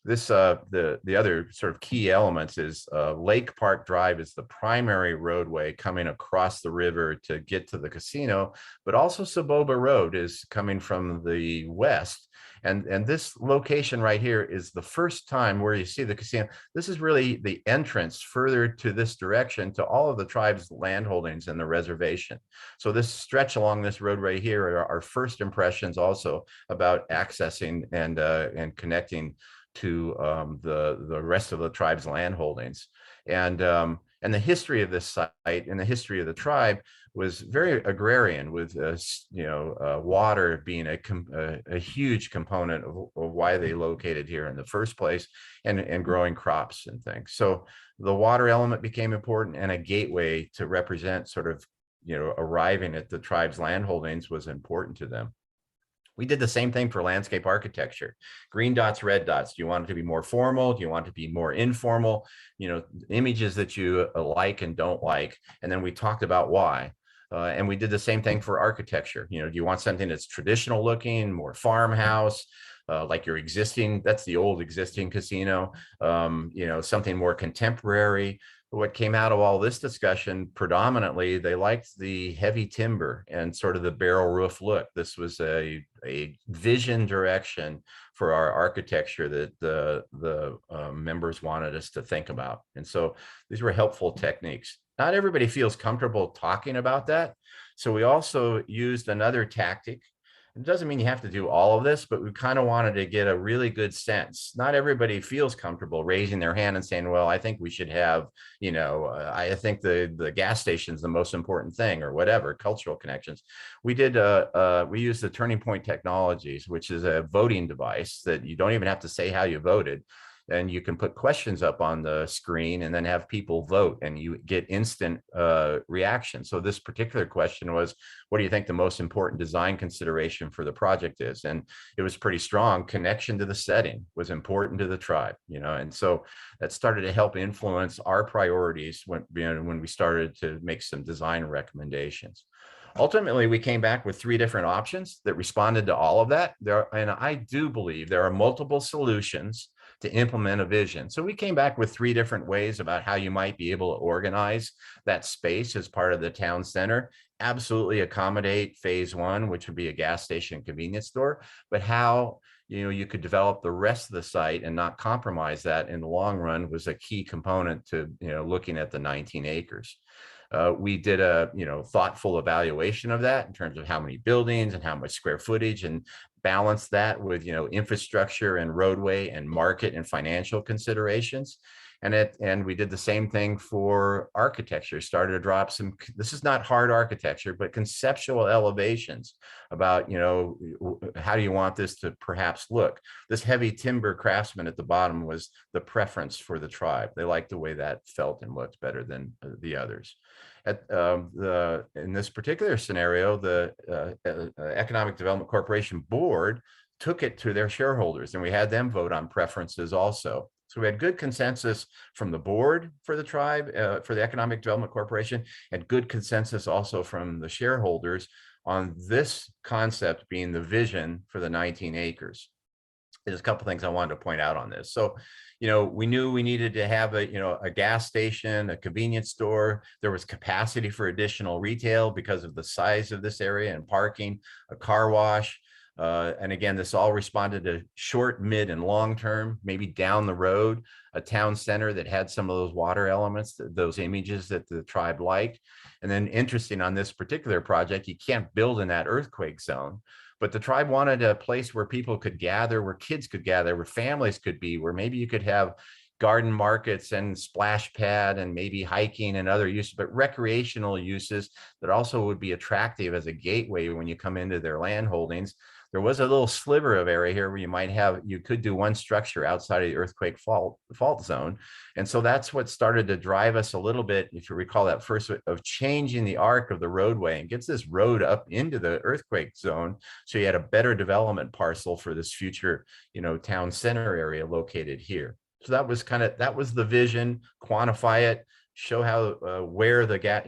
This the other sort of key elements is Lake Park Drive is the primary roadway coming across the river to get to the casino, but also Saboba Road is coming from the west. And this location right here is the first time where you see the casino. This is really the entrance further to this direction to all of the tribe's land holdings and the reservation. So this stretch along this road right here are our first impressions also about accessing and connecting to the rest of the tribe's land holdings. And the history of this site and the history of the tribe was very agrarian, with water being a huge component of why they located here in the first place, and growing crops and things. So the water element became important, and a gateway to represent sort of arriving at the tribe's land holdings was important to them. We did the same thing for landscape architecture. Green dots, red dots. Do you want it to be more formal? Do you want it to be more informal? Images that you like and don't like. And then we talked about why. And we did the same thing for architecture. Do you want something that's traditional looking, more farmhouse, like your existing, that's the old existing casino, something more contemporary. What came out of all this discussion, predominantly, they liked the heavy timber and sort of the barrel roof look. This was a vision direction for our architecture that the members wanted us to think about. And so these were helpful techniques. Not everybody feels comfortable talking about that. So we also used another tactic. It doesn't mean you have to do all of this, but we kind of wanted to get a really good sense. Not everybody feels comfortable raising their hand and saying, well, I think we should have, I think the gas station is the most important thing, or whatever, cultural connections. We used the Turning Point Technologies, which is a voting device that you don't even have to say how you voted. And you can put questions up on the screen and then have people vote, and you get instant reaction. So this particular question was, what do you think the most important design consideration for the project is? And it was pretty strong. Connection to the setting was important to the tribe, and so that started to help influence our priorities when we started to make some design recommendations. Ultimately, we came back with 3 different options that responded to all of that. And I do believe there are multiple solutions to implement a vision. So we came back with 3 different ways about how you might be able to organize that space as part of the town center. Absolutely accommodate phase 1, which would be a gas station convenience store, but how you could develop the rest of the site and not compromise that in the long run was a key component to looking at the 19 acres. We did a thoughtful evaluation of that in terms of how many buildings and how much square footage, and balance that with infrastructure and roadway and market and financial considerations. And we did the same thing for architecture, started to drop some, this is not hard architecture, but conceptual elevations about, how do you want this to perhaps look? This heavy timber craftsman at the bottom was the preference for the tribe. They liked the way that felt and looked better than the others. In this particular scenario, the Economic Development Corporation board took it to their shareholders, and we had them vote on preferences also. So we had good consensus from the board for the tribe, for the Economic Development Corporation, and good consensus also from the shareholders on this concept being the vision for the 19 acres. There's a couple things I wanted to point out on this. So, we knew we needed to have a gas station, a convenience store. There was capacity for additional retail because of the size of this area and parking, a car wash. And again, this all responded to short, mid, and long term, maybe down the road, a town center that had some of those water elements, those images that the tribe liked. And then interesting on this particular project, you can't build in that earthquake zone, but the tribe wanted a place where people could gather, where kids could gather, where families could be, where maybe you could have garden markets and splash pad and maybe hiking and other uses, but recreational uses that also would be attractive as a gateway when you come into their land holdings. There was a little sliver of area here where you could do one structure outside of the earthquake fault zone. And so that's what started to drive us a little bit, if you recall that first, of changing the arc of the roadway and gets this road up into the earthquake zone. So you had a better development parcel for this future, town center area located here. So that was the vision, quantify it, show how, where the gap,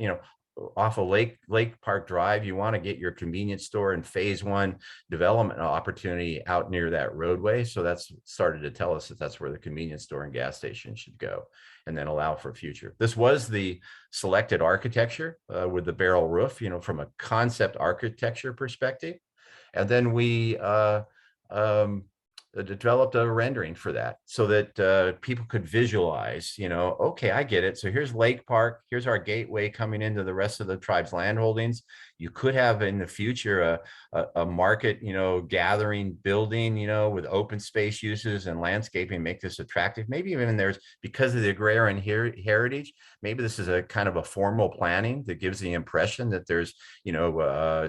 off of Lake Park Drive, you want to get your convenience store and phase 1 development opportunity out near that roadway. So that's started to tell us that that's where the convenience store and gas station should go, and then allow for future. This was the selected architecture with the barrel roof, from a concept architecture perspective. And then we developed a rendering for that so that people could visualize, okay, I get it. So here's Lake Park, here's our gateway coming into the rest of the tribe's land holdings. You could have in the future a market, gathering building, with open space uses and landscaping, make this attractive. Maybe even there's, because of the agrarian heritage, maybe this is a kind of a formal planning that gives the impression that there's,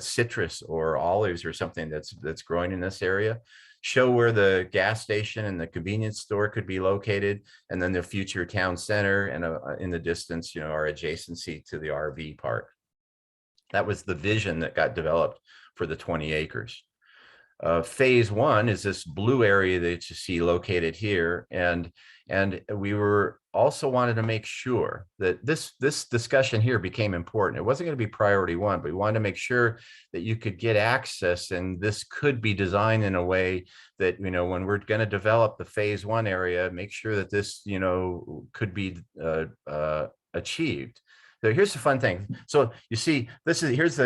citrus or olives or something that's growing in this area. Show where the gas station and the convenience store could be located, and then the future town center, and in the distance, our adjacency to the RV park. That was the vision that got developed for the 20 acres. Phase 1 is this blue area that you see located here, and we were also wanted to make sure that this discussion here became important. It wasn't going to be priority 1, but we wanted to make sure that you could get access, and this could be designed in a way that, when we're going to develop the phase 1 area, make sure that this, could be achieved. So here's the fun thing. So you see, here's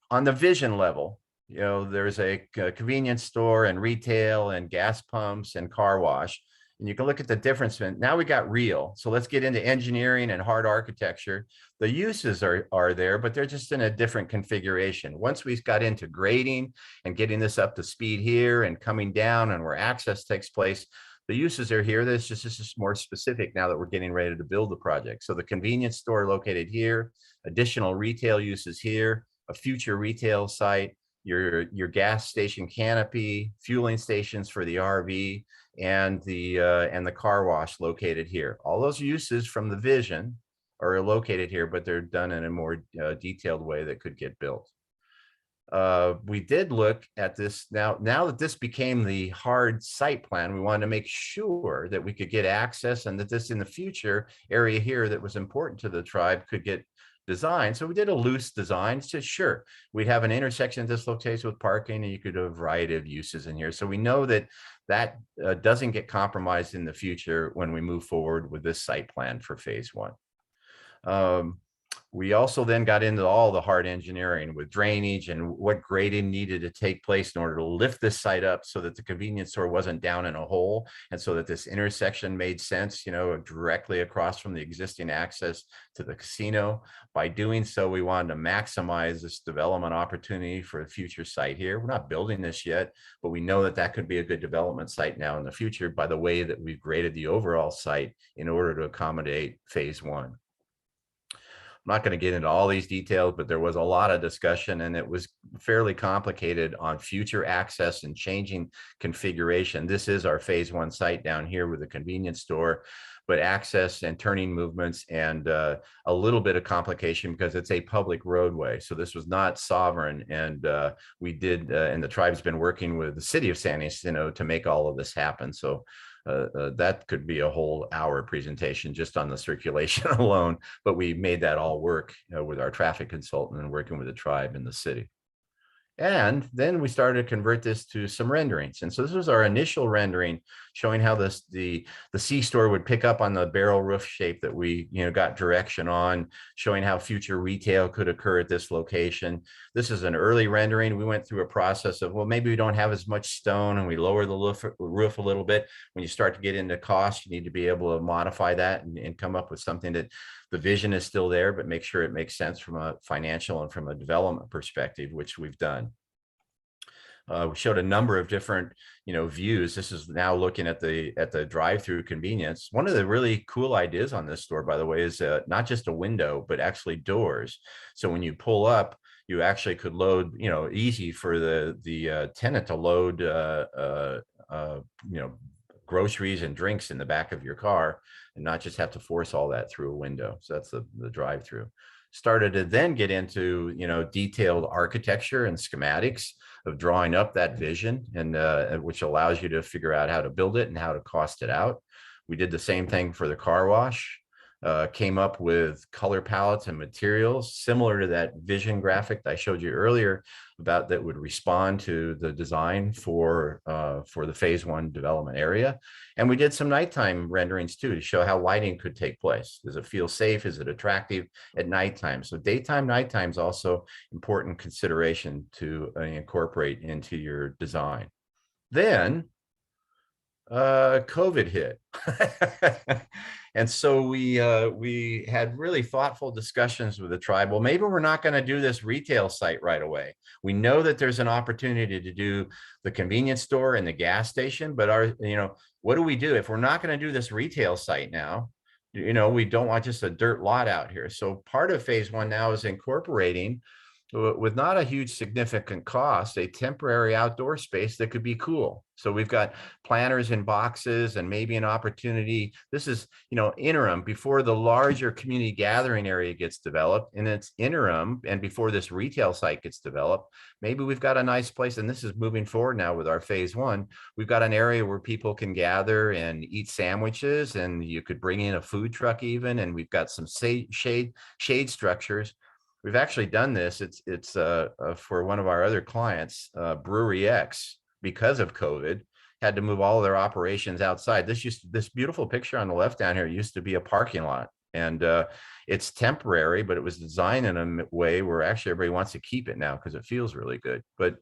on the vision level. There's a convenience store and retail and gas pumps and car wash. And you can look at the difference. Now we got real. So let's get into engineering and hard architecture. The uses are there, but they're just in a different configuration. Once we got into grading and getting this up to speed here and coming down and where access takes place, the uses are here. This is just more specific now that we're getting ready to build the project. So the convenience store located here, additional retail uses here, a future retail site, your gas station canopy, fueling stations for the RV, and the car wash located here. All those uses from the vision are located here, but they're done in a more detailed way that could get built. We did look at this now that this became the hard site plan. We wanted to make sure that we could get access, and that this in the future area here that was important to the tribe could get design. So we did a loose design. So sure, we'd have an intersection at this location with parking, and you could do a variety of uses in here. So we know that doesn't get compromised in the future when we move forward with this site plan for phase 1. We also then got into all the hard engineering with drainage and what grading needed to take place in order to lift this site up so that the convenience store wasn't down in a hole, and so that this intersection made sense, you know, directly across from the existing access to the casino. By doing so, we wanted to maximize this development opportunity for a future site here. We're not building this yet, but we know that that could be a good development site now in the future by the way that we've graded the overall site in order to accommodate phase one. I'm not going to get into all these details, but there was a lot of discussion, and it was fairly complicated on future access and changing configuration. This is our phase one site down here with the convenience store, but access and turning movements and a little bit of complication because it's a public roadway. So this was not sovereign. And we did, and the tribe's been working with the city of San Jacinto to make all of this happen. So that could be a whole hour presentation just on the circulation alone, but we made that all work with our traffic consultant and working with the tribe and the city. And then we started to convert this to some renderings. And so this was our initial rendering showing how the C-store would pick up on the barrel roof shape that we got direction on, showing how future retail could occur at this location. This is an early rendering. We went through a process of, well, maybe we don't have as much stone, and we lower the roof a little bit. When you start to get into cost, you need to be able to modify that and come up with something that the vision is still there, but make sure it makes sense from a financial and from a development perspective, which we've done. We showed a number of different, views. This is now looking at the drive-through convenience. One of the really cool ideas on this store, by the way, is not just a window, but actually doors. So when you pull up, you actually could load, easy for the tenant to load, groceries and drinks in the back of your car and not just have to force all that through a window. So that's the drive-through. Started to then get into, detailed architecture and schematics of drawing up that vision, and which allows you to figure out how to build it and how to cost it out. We did the same thing for the car wash. Came up with color palettes and materials similar to that vision graphic that I showed you earlier about that would respond to the design for the phase one development area. And we did some nighttime renderings too to show how lighting could take place. Does it feel safe? Is it attractive at nighttime? So daytime, nighttime is also important consideration to incorporate into your design. Then COVID hit. And so we had really thoughtful discussions with the tribe. Well, maybe we're not going to do this retail site right away. We know that there's an opportunity to do the convenience store and the gas station, but what do we do if we're not going to do this retail site now? We don't want just a dirt lot out here. So part of phase one now is incorporating, with not a huge significant cost, a temporary outdoor space that could be cool. So we've got planters in boxes and maybe an opportunity. This is, interim before the larger community gathering area gets developed, and it's interim and before this retail site gets developed. Maybe we've got a nice place, and this is moving forward now with our phase one. We've got an area where people can gather and eat sandwiches, and you could bring in a food truck even, and we've got some shade structures. We've actually done this. It's for one of our other clients, Brewery X, because of COVID, had to move all of their operations outside. This beautiful picture on the left down here used to be a parking lot, and it's temporary, but it was designed in a way where actually everybody wants to keep it now because it feels really good. But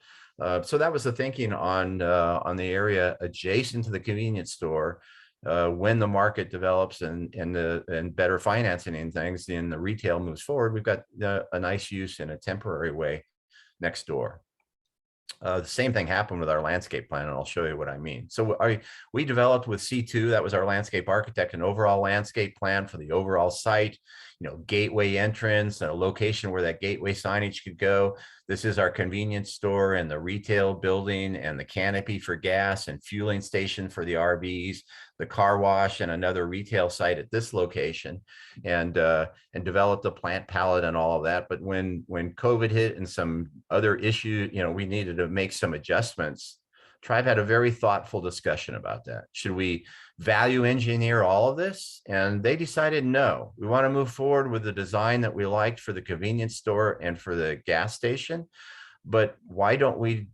so that was the thinking on the area adjacent to the convenience store. When the market develops and better financing and things, and the retail moves forward, we've got a nice use in a temporary way next door. The same thing happened with our landscape plan, and I'll show you what I mean. So we developed with C2, that was our landscape architect, an overall landscape plan for the overall site, gateway entrance, a location where that gateway signage could go. This is our convenience store and the retail building and the canopy for gas and fueling station for the RVs, the car wash, and another retail site at this location, and developed a plant palette and all of that. But when COVID hit and some other issue, we needed to make some adjustments. Tribe had a very thoughtful discussion about that. Should we value engineer all of this? And they decided, no, we want to move forward with the design that we liked for the convenience store and for the gas station. But why don't we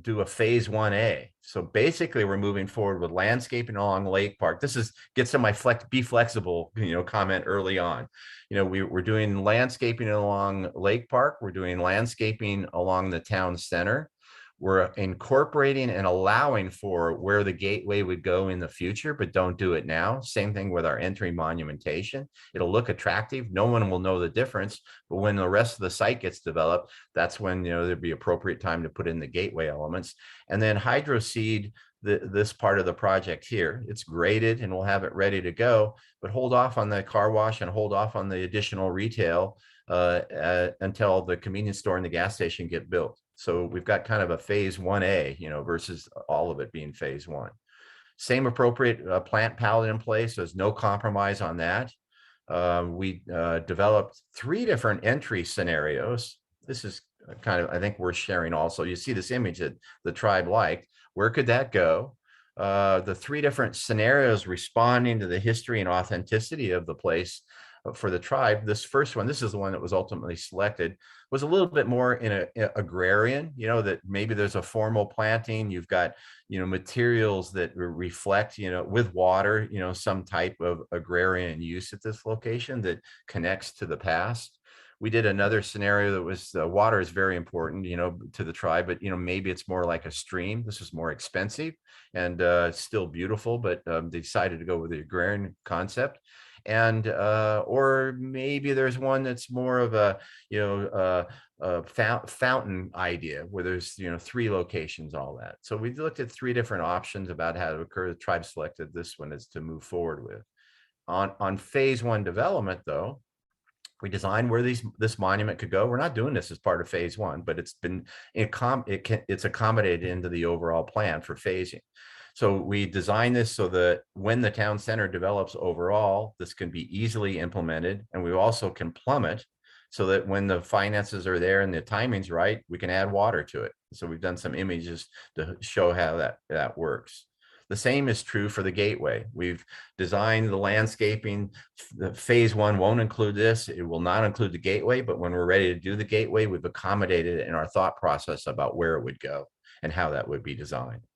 do a phase 1A. So basically we're moving forward with landscaping along Lake Park. This is gets to my be flexible, comment early on. We're doing landscaping along Lake Park. We're doing landscaping along the town center. We're incorporating and allowing for where the gateway would go in the future, but don't do it now. Same thing with our entry monumentation. It'll look attractive. No one will know the difference, but when the rest of the site gets developed, that's when there'd be appropriate time to put in the gateway elements. And then hydro seed this part of the project here. It's graded and we'll have it ready to go, but hold off on the car wash and hold off on the additional retail until the convenience store and the gas station get built. So we've got kind of a phase 1A, versus all of it being phase 1. Same appropriate plant palette in place. There's no compromise on that. We developed 3 different entry scenarios. This is kind of, I think, worth sharing also. You see this image that the tribe liked. Where could that go? The 3 different scenarios responding to the history and authenticity of the place for the tribe. This first one, this is the one that was ultimately selected, was a little bit more in a agrarian, that maybe there's a formal planting. You've got, materials that reflect, with water, some type of agrarian use at this location that connects to the past. We did another scenario that was water is very important, to the tribe, but, maybe it's more like a stream. This is more expensive and still beautiful, but they decided to go with the agrarian concept. And or maybe there's one that's more of a fountain idea where there's 3 locations, all that. So we looked at 3 different options about how to occur. The tribe selected this one as to move forward with. On phase 1 development, though, we designed where this monument could go. We're not doing this as part of phase 1, but it's accommodated into the overall plan for phasing. So we designed this so that when the town center develops overall, this can be easily implemented. And we also can plumb it so that when the finances are there and the timing's right, we can add water to it. So we've done some images to show how that works. The same is true for the gateway. We've designed the landscaping. The phase 1 won't include this. It will not include the gateway, but when we're ready to do the gateway, we've accommodated it in our thought process about where it would go and how that would be designed.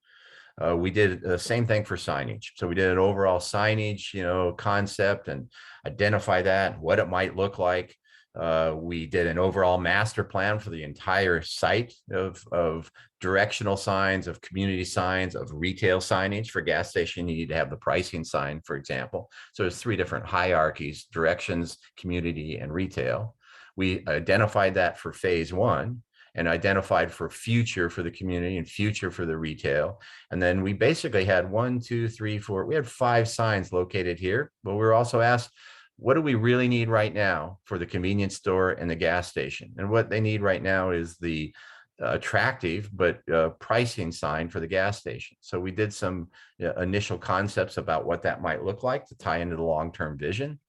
We did the same thing for signage. So we did an overall signage, concept and identify that, what it might look like. We did an overall master plan for the entire site of directional signs, of community signs, of retail signage. For gas station, you need to have the pricing sign, for example. So there's 3 different hierarchies: directions, community, and retail. We identified that for phase 1 and identified for future for the community and future for the retail. And then we basically had 1, 2, 3, 4, we had 5 signs located here, but we were also asked, what do we really need right now for the convenience store and the gas station? And what they need right now is the attractive but pricing sign for the gas station. So we did some initial concepts about what that might look like to tie into the long-term vision.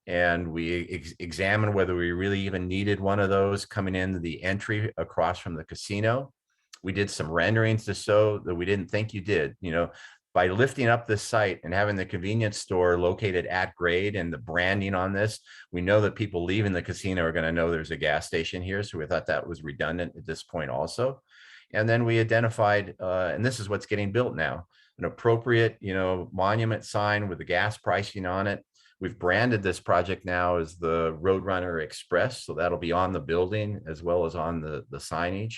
And we examined whether we really even needed one of those coming into the entry across from the casino. We did some renderings to show that we didn't think you did. By lifting up this site and having the convenience store located at grade and the branding on this, we know that people leaving the casino are going to know there's a gas station here. So we thought that was redundant at this point also. And then we identified, and this is what's getting built now, an appropriate, monument sign with the gas pricing on it. We've branded this project now as the Roadrunner Express. So that'll be on the building as well as on the signage.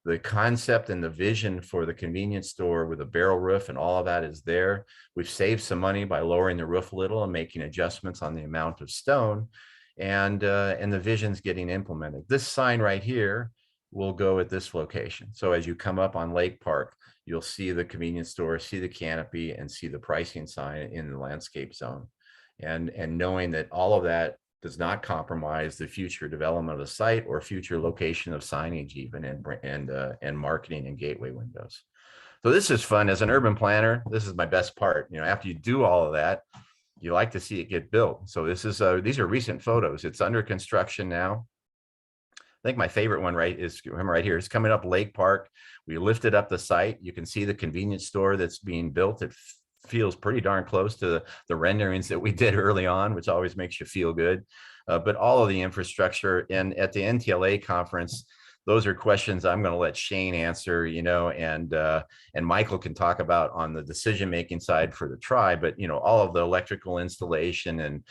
The concept and the vision for the convenience store with a barrel roof and all of that is there. We've saved some money by lowering the roof a little and making adjustments on the amount of stone, and the vision's getting implemented. This sign right here will go at this location. So as you come up on Lake Park, you'll see the convenience store, see the canopy, and see the pricing sign in the landscape zone. And knowing that all of that does not compromise the future development of the site or future location of signage even, and marketing and gateway windows. So this is fun. As an urban planner, this is my best part. After you do all of that, you like to see it get built. So this is these are recent photos. It's under construction now. I think my favorite one right here. It's coming up Lake Park. We lifted up the site. You can see the convenience store that's being built. It feels pretty darn close to the renderings that we did early on, which always makes you feel good. But all of the infrastructure, and at the NTLA conference, those are questions I'm going to let Shane answer, and Michael can talk about on the decision-making side for the tribe, but, all of the electrical installation and,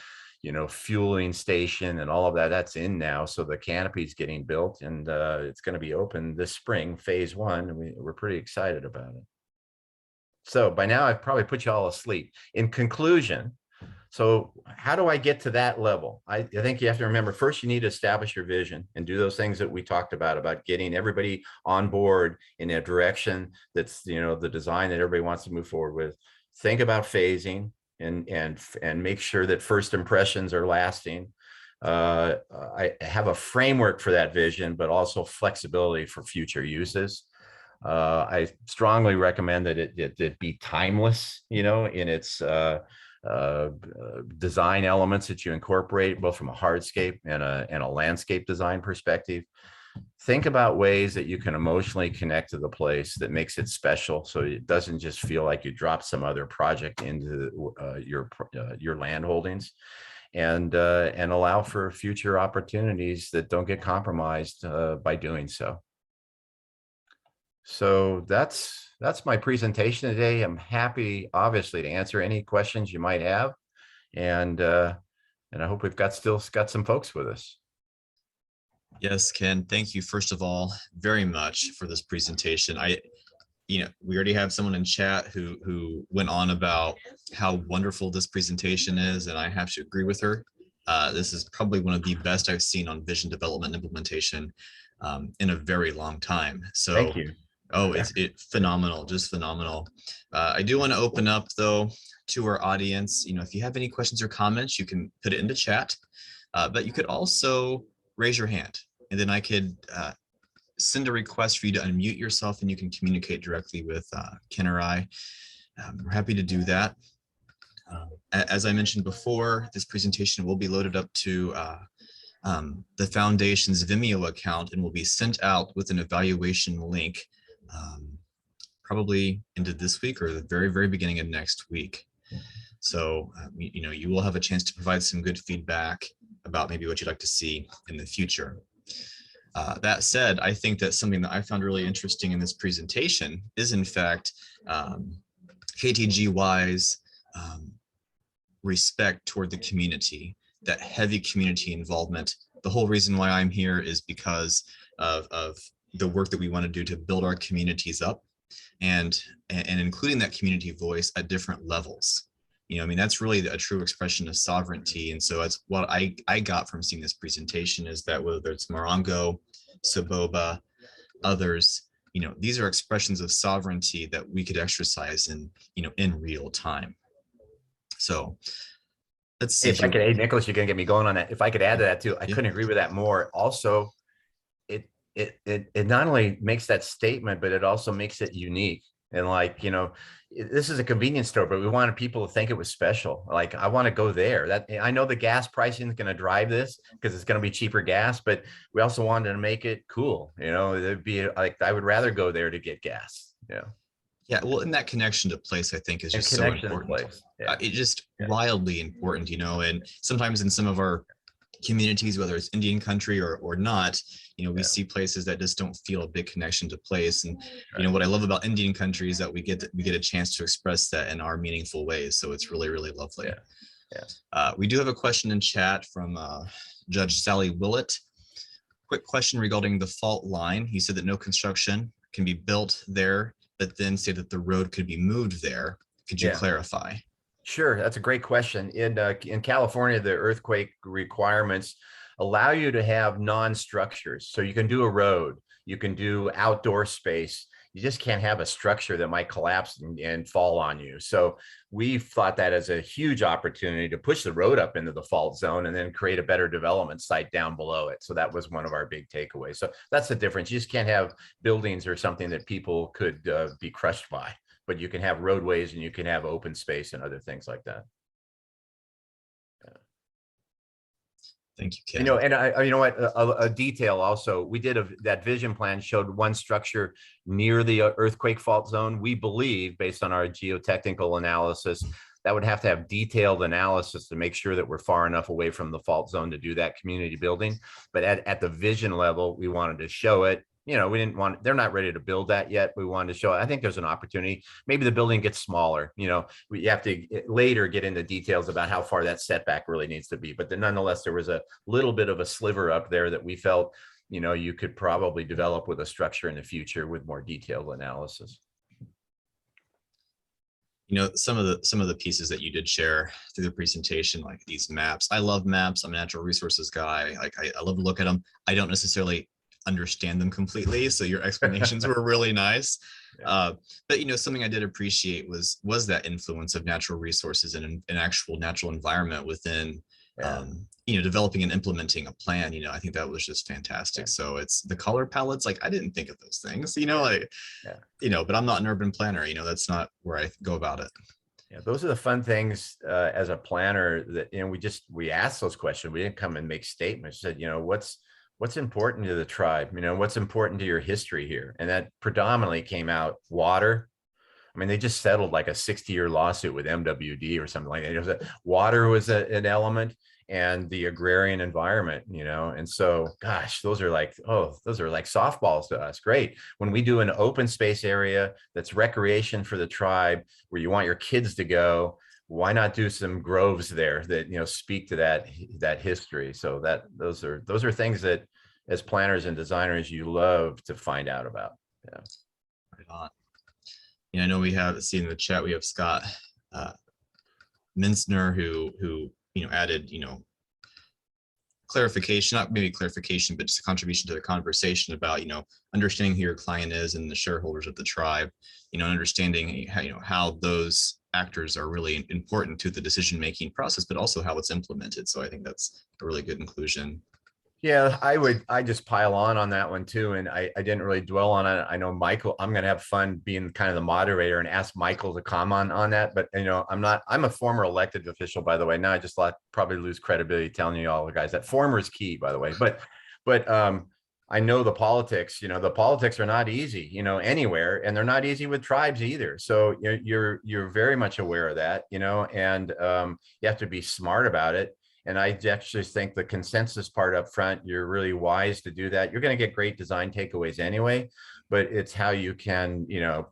fueling station and all of that, that's in now. So the canopy is getting built, and it's going to be open this spring, phase 1. And we're pretty excited about it. So by now I've probably put you all asleep. In conclusion, so how do I get to that level? I think you have to remember, first, you need to establish your vision and do those things that we talked about getting everybody on board in a direction that's, the design that everybody wants to move forward with. Think about phasing and make sure that first impressions are lasting. I have a framework for that vision, but also flexibility for future uses. I strongly recommend that it be timeless, in its design elements that you incorporate, both from a hardscape and a landscape design perspective. Think about ways that you can emotionally connect to the place that makes it special, so it doesn't just feel like you dropped some other project into your land holdings, and allow for future opportunities that don't get compromised by doing so. So that's my presentation today. I'm happy, obviously, to answer any questions you might have, and I hope we've still got some folks with us. Yes, Ken, thank you, first of all, very much for this presentation. We already have someone in chat who went on about how wonderful this presentation is, and I have to agree with her. This is probably one of the best I've seen on vision development and implementation in a very long time. So thank you. Oh, it's phenomenal, just phenomenal. I do want to open up, though, to our audience. If you have any questions or comments, you can put it into chat, but you could also raise your hand, and then I could send a request for you to unmute yourself, and you can communicate directly with Ken or I. We're happy to do that. As I mentioned before, this presentation will be loaded up to the Foundation's Vimeo account and will be sent out with an evaluation link probably into this week or the very, very beginning of next week. So, you will have a chance to provide some good feedback about maybe what you'd like to see in the future. That said, I think that something that I found really interesting in this presentation is, in fact, KTGY's respect toward the community, that heavy community involvement. The whole reason why I'm here is because of the work that we want to do to build our communities up, and including that community voice at different levels. That's really a true expression of sovereignty. And so that's what I got from seeing this presentation, is that whether it's Morongo, Saboba, others, these are expressions of sovereignty that we could exercise in real time. So let's see. If I could, hey, Nicholas, you're gonna get me going on that. If I could add to that too, I couldn't agree with that more. Also, it not only makes that statement, but it also makes it unique. And this is a convenience store, but we wanted people to think it was special. Like, I want to go there. I know the gas pricing is going to drive this because it's going to be cheaper gas, but we also wanted to make it cool. It'd be like, I would rather go there to get gas. Yeah, well, and that connection to place, I think, is just so important. It's just wildly important, and sometimes in some of our communities, whether it's Indian country or not, we see places that just don't feel a big connection to place. And what I love about Indian country is that we get a chance to express that in our meaningful ways. So it's really, really lovely. We do have a question in chat from Judge Sally Willett. Quick question regarding the fault line. He said that no construction can be built there, but then say that the road could be moved there. Could you clarify? Sure, that's a great question. In California, the earthquake requirements allow you to have non-structures. So you can do a road, you can do outdoor space. You just can't have a structure that might collapse and fall on you. So we've thought that as a huge opportunity to push the road up into the fault zone and then create a better development site down below it. So that was one of our big takeaways. So that's the difference. You just can't have buildings or something that people could be crushed by, but you can have roadways and you can have open space and other things like that. Thank you, Ken. And you know what, a detail also, we did that vision plan showed one structure near the earthquake fault zone. We believe, based on our geotechnical analysis, that would have to have detailed analysis to make sure that we're far enough away from the fault zone to do that community building. But at the vision level, we wanted to show it. You know, we didn't want, they're not ready to build that yet. We wanted to show it. I think there's an opportunity. Maybe the building gets smaller. You know, we have to later get into details about how far that setback really needs to be. But then nonetheless, there was a little bit of a sliver up there that we felt, you know, you could probably develop with a structure in the future with more detailed analysis. You know, some of the pieces that you did share through the presentation, like these maps. I love maps. I'm a natural resources guy. Like I love to look at them. I don't necessarily understand them completely, so your explanations were really nice. But you know, something I did appreciate was that influence of natural resources and an actual natural environment within you know, developing and implementing a plan. You know, I think that was just fantastic. So it's the color palettes, like I didn't think of those things, you know, like you know, but I'm not an urban planner, you know, that's not where I go about it. Yeah, those are the fun things as a planner that, you know, we asked those questions. We didn't come and make statements. Said, you know, what's important to the tribe, you know, what's important to your history here. And that predominantly came out water. I mean, they just settled like a 60-year lawsuit with MWD or something like that. Water was an element, and the agrarian environment, you know. And so, gosh, those are like softballs to us. Great. When we do an open space area that's recreation for the tribe, where you want your kids to go, why not do some groves there that, you know, speak to that history? So those are things that as planners and designers, you love to find out about. Yeah. Right on. You know, I know we have seen in the chat, we have Scott Minsner who, you know, added, you know, clarification, not maybe clarification, but just a contribution to the conversation about, you know, understanding who your client is and the shareholders of the tribe, you know, understanding how, you know, how those actors are really important to the decision-making process, but also how it's implemented. So I think that's a really good inclusion. Yeah, I just pile on that one too. And I didn't really dwell on it. I know Michael, I'm going to have fun being kind of the moderator and ask Michael to comment on that. But, you know, I'm a former elected official, by the way. Now I just probably lose credibility telling you all the guys that former is key, by the way. But I know the politics, you know, the politics are not easy, you know, anywhere, and they're not easy with tribes either. So you're very much aware of that, you know, and you have to be smart about it. And I actually think the consensus part up front, you're really wise to do that. You're going to get great design takeaways anyway, but it's how you can, you know,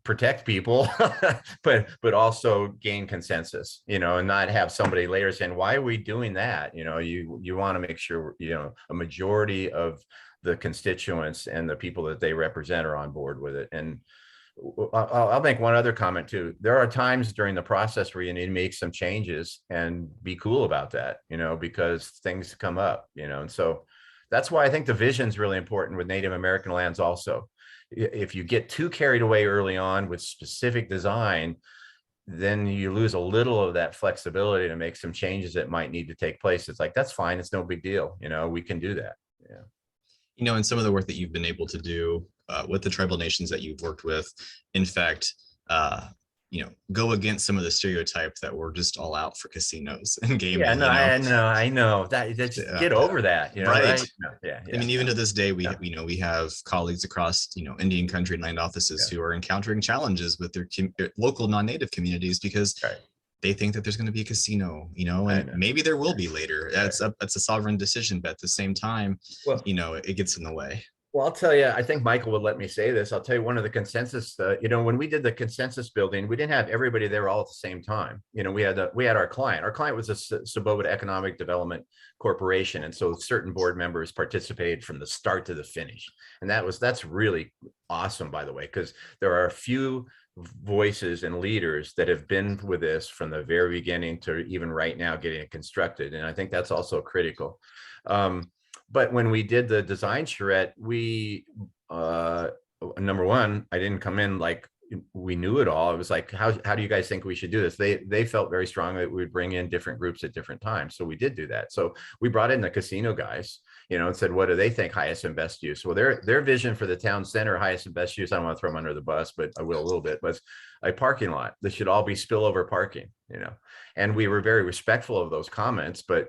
protect people, but also gain consensus, you know, and not have somebody later saying, why are we doing that? You know, you want to make sure, you know, a majority of the constituents and the people that they represent are on board with it. And I'll make one other comment too. There are times during the process where you need to make some changes and be cool about that, you know, because things come up, you know. And so that's why I think the vision is really important with Native American lands also. If you get too carried away early on with specific design, then you lose a little of that flexibility to make some changes that might need to take place. It's like, that's fine. It's no big deal. You know, we can do that. Yeah. You know, and some of the work that you've been able to do with the tribal nations that you've worked with, in fact, you know, go against some of the stereotypes that were just all out for casinos and gaming. Yeah, no, I know that. Just get over that, you know, right? Yeah. I mean, even to this day, we have colleagues across, you know, Indian country and land offices who are encountering challenges with their local non-native communities because they think that there's going to be a casino, you know, and maybe there will be later. That's a sovereign decision, but at the same time, you know, it gets in the way. Well, I'll tell you, I think Michael would let me say this. I'll tell you one of the consensus, you know, when we did the consensus building, we didn't have everybody there all at the same time. You know, we had our client. Our client was a Soboba Economic Development Corporation. And so certain board members participated from the start to the finish. And that's really awesome, by the way, because there are a few voices and leaders that have been with this from the very beginning to even right now getting it constructed. And I think that's also critical. But when we did the design charrette, we, number one, I didn't come in like we knew it all. It was like, how do you guys think we should do this? They felt very strongly that we'd bring in different groups at different times. So we did do that. So we brought in the casino guys, you know, and said, what do they think highest and best use? Well, their vision for the town center, highest and best use, I don't want to throw them under the bus, but I will a little bit, was a parking lot. This should all be spillover parking. and we were very respectful of those comments, but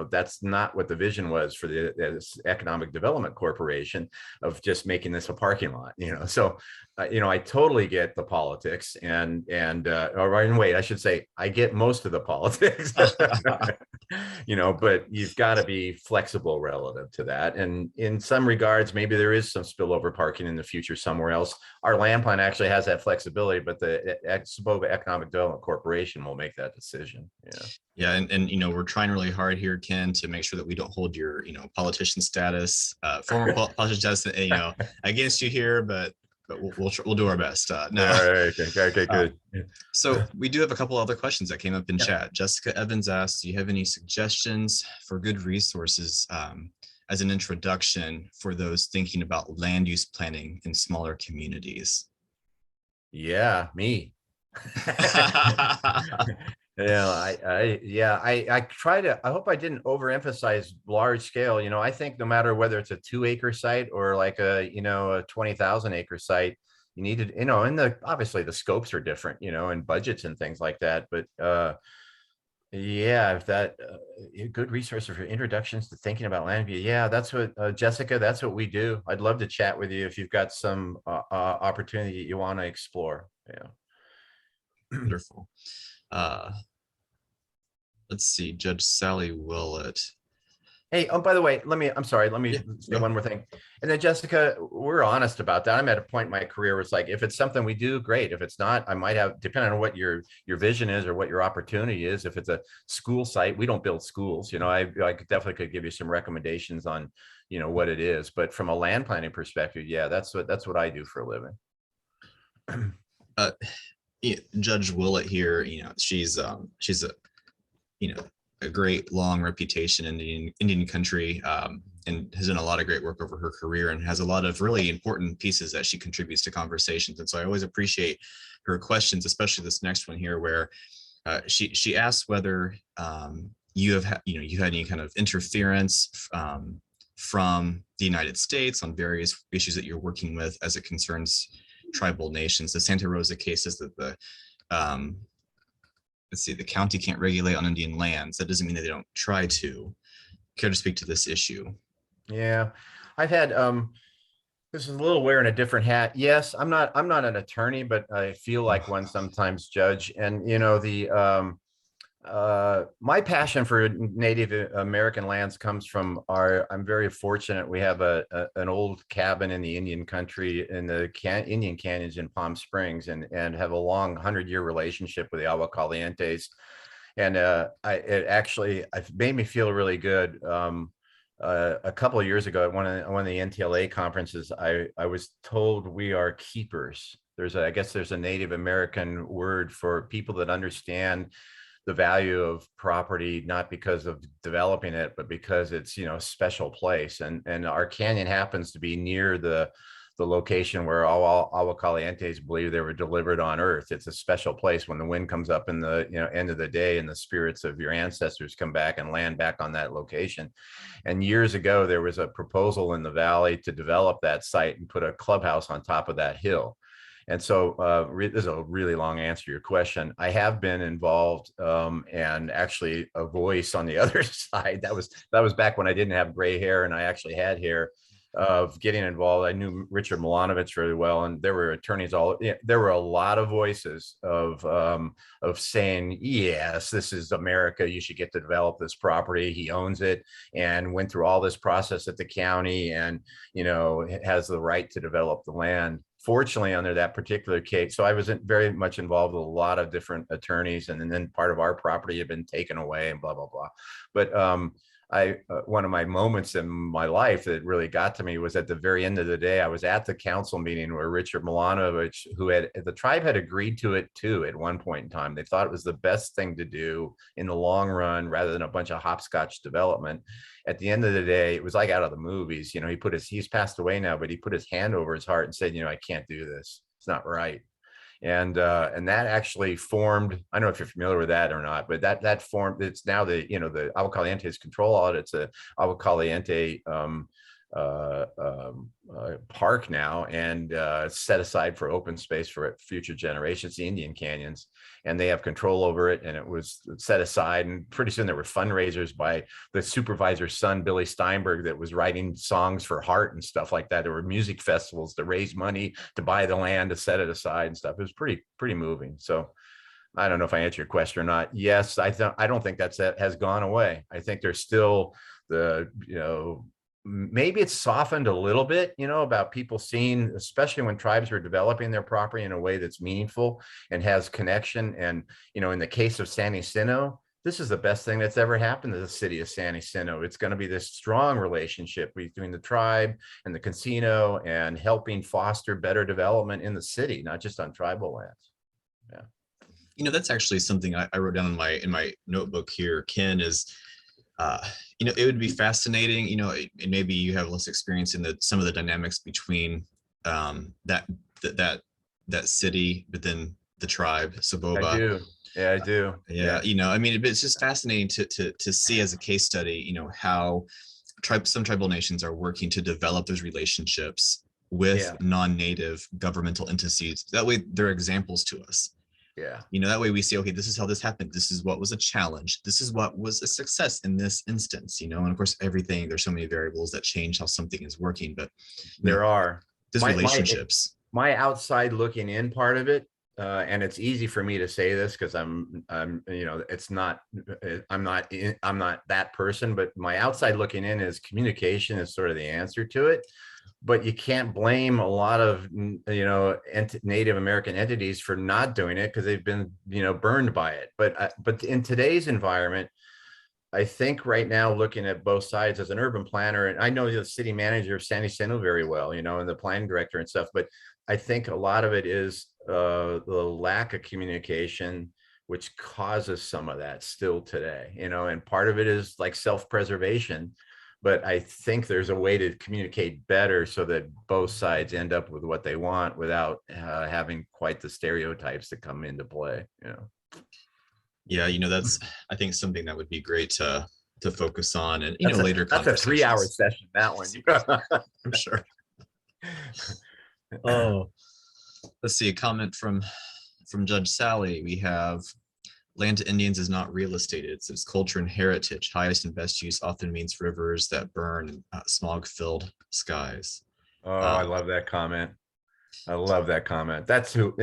that's not what the vision was for this Economic Development Corporation, of just making this a parking lot. So I totally get the politics, or wait, I should say I get most of the politics. But you've got to be flexible relative to that. And in some regards, maybe there is some spillover parking in the future somewhere else. Our land plan actually has that flexibility, but the Spoba Economic Development Corporation will make that decision. Yeah, and we're trying really hard here, Ken, to make sure that we don't hold your politician status, former politician status, against you here, but we'll do our best. No. All right, okay, good. So we do have a couple other questions that came up in chat. Jessica Evans asked, do you have any suggestions for good resources as an introduction for those thinking about land use planning in smaller communities? Yeah, me. I try to, I hope I didn't overemphasize large scale. I think no matter whether it's a 2-acre site or like a 20,000 acre site, you need to, and obviously the scopes are different, and budgets and things like that. But if that good resource for introductions to thinking about land view. Yeah, that's what Jessica, that's what we do. I'd love to chat with you if you've got some opportunity you want to explore. Wonderful. Let's see, Judge Sally Willett. Hey, by the way, let me say one more thing. And then Jessica, we're honest about that. I'm at a point in my career where it's like, if it's something we do, great. If it's not, I might have, depending on what your vision is or what your opportunity is. If it's a school site, we don't build schools. I definitely could give you some recommendations on, what it is. But from a land planning perspective, yeah, that's what I do for a living. Judge Willett here, she's a a great long reputation in Indian country, and has done a lot of great work over her career, and has a lot of really important pieces that she contributes to conversations. And so I always appreciate her questions, especially this next one here, where she asks whether you had any kind of interference from the United States on various issues that you're working with as it concerns tribal nations. The Santa Rosa case is that the the county can't regulate on Indian lands. That doesn't mean that they don't try to. Care to speak to this issue? Yeah, I've had this is a little wearing a different hat. Yes, I'm not an attorney, but I feel like one sometimes, Judge. And my passion for Native American lands comes from I'm very fortunate. We have an old cabin in the Indian country in the Indian canyons in Palm Springs, and have a long 100-year relationship with the Agua Calientes. And it made me feel really good. A couple of years ago at one of the NTLA conferences, I was told we are keepers. I guess there's a Native American word for people that understand the value of property, not because of developing it, but because it's, a special place. And our canyon happens to be near the location where all Agua Calientes believe they were delivered on earth. It's a special place. When the wind comes up in the end of the day, and the spirits of your ancestors come back and land back on that location. And years ago, there was a proposal in the valley to develop that site and put a clubhouse on top of that hill. And so this is a really long answer to your question. I have been involved and actually a voice on the other side. That was back when I didn't have gray hair and I actually had hair, of getting involved. I knew Richard Milanovich really well, and there were attorneys there were a lot of voices of saying, yes, this is America. You should get to develop this property. He owns it and went through all this process at the county, and it has the right to develop the land. Fortunately, under that particular case, so I was very much involved with a lot of different attorneys, and then part of our property had been taken away and blah, blah, blah. But one of my moments in my life that really got to me was at the very end of the day. I was at the council meeting where Richard Milanovich, the tribe had agreed to it too at one point in time. They thought it was the best thing to do in the long run, rather than a bunch of hopscotch development. At the end of the day, it was like out of the movies. He's passed away now, but he put his hand over his heart and said, I can't do this. It's not right. And that actually formed, I don't know if you're familiar with that or not, but that formed, it's now the Agua Calientes control audit. It's a Agua Caliente park now and set aside for open space for future generations, the Indian Canyons, and they have control over it. And it was set aside, and pretty soon there were fundraisers by the supervisor's son, Billy Steinberg, that was writing songs for Heart and stuff like that. There were music festivals to raise money to buy the land, to set it aside and stuff. It was pretty moving. So I don't know if I answered your question or not. Yes, I don't think that has gone away. I think there's still maybe it's softened a little bit, about people seeing, especially when tribes are developing their property in a way that's meaningful and has connection. And, in the case of San Jacinto, this is the best thing that's ever happened to the city of San Jacinto. It's going to be this strong relationship between the tribe and the casino and helping foster better development in the city, not just on tribal lands. Yeah. That's actually something I wrote down in my notebook here, Ken, is it would be fascinating, and maybe you have less experience in some of the dynamics between that city, but then the tribe, Soboba. I do. Yeah, I do. Yeah. It's just fascinating to see as a case study, how some tribal nations are working to develop those relationships with non-native governmental entities. That way they're examples to us. Yeah. That way we see, okay, this is how this happened. This is what was a challenge. This is what was a success in this instance, and of course, there's so many variables that change how something is working, but there are these relationships. My outside looking in part of it, and it's easy for me to say this because I'm not that person, but my outside looking in is communication is sort of the answer to it. But you can't blame a lot of, Native American entities for not doing it because they've been, burned by it. But in today's environment, I think right now, looking at both sides as an urban planner, and I know the city manager of San Jacinto very well, and the planning director and stuff, but I think a lot of it is the lack of communication, which causes some of that still today, and part of it is like self-preservation. But I think there's a way to communicate better so that both sides end up with what they want without having quite the stereotypes that come into play. Yeah, that's, I think, something that would be great to focus on, and later that's a 3-hour session, that one. I'm sure. Oh, let's see, a comment from Judge Sally. We have: land to Indians is not real estate. It's culture and heritage. Highest and best use often means rivers that burn, smog-filled skies. Oh, I love that comment. I love that comment. That's who,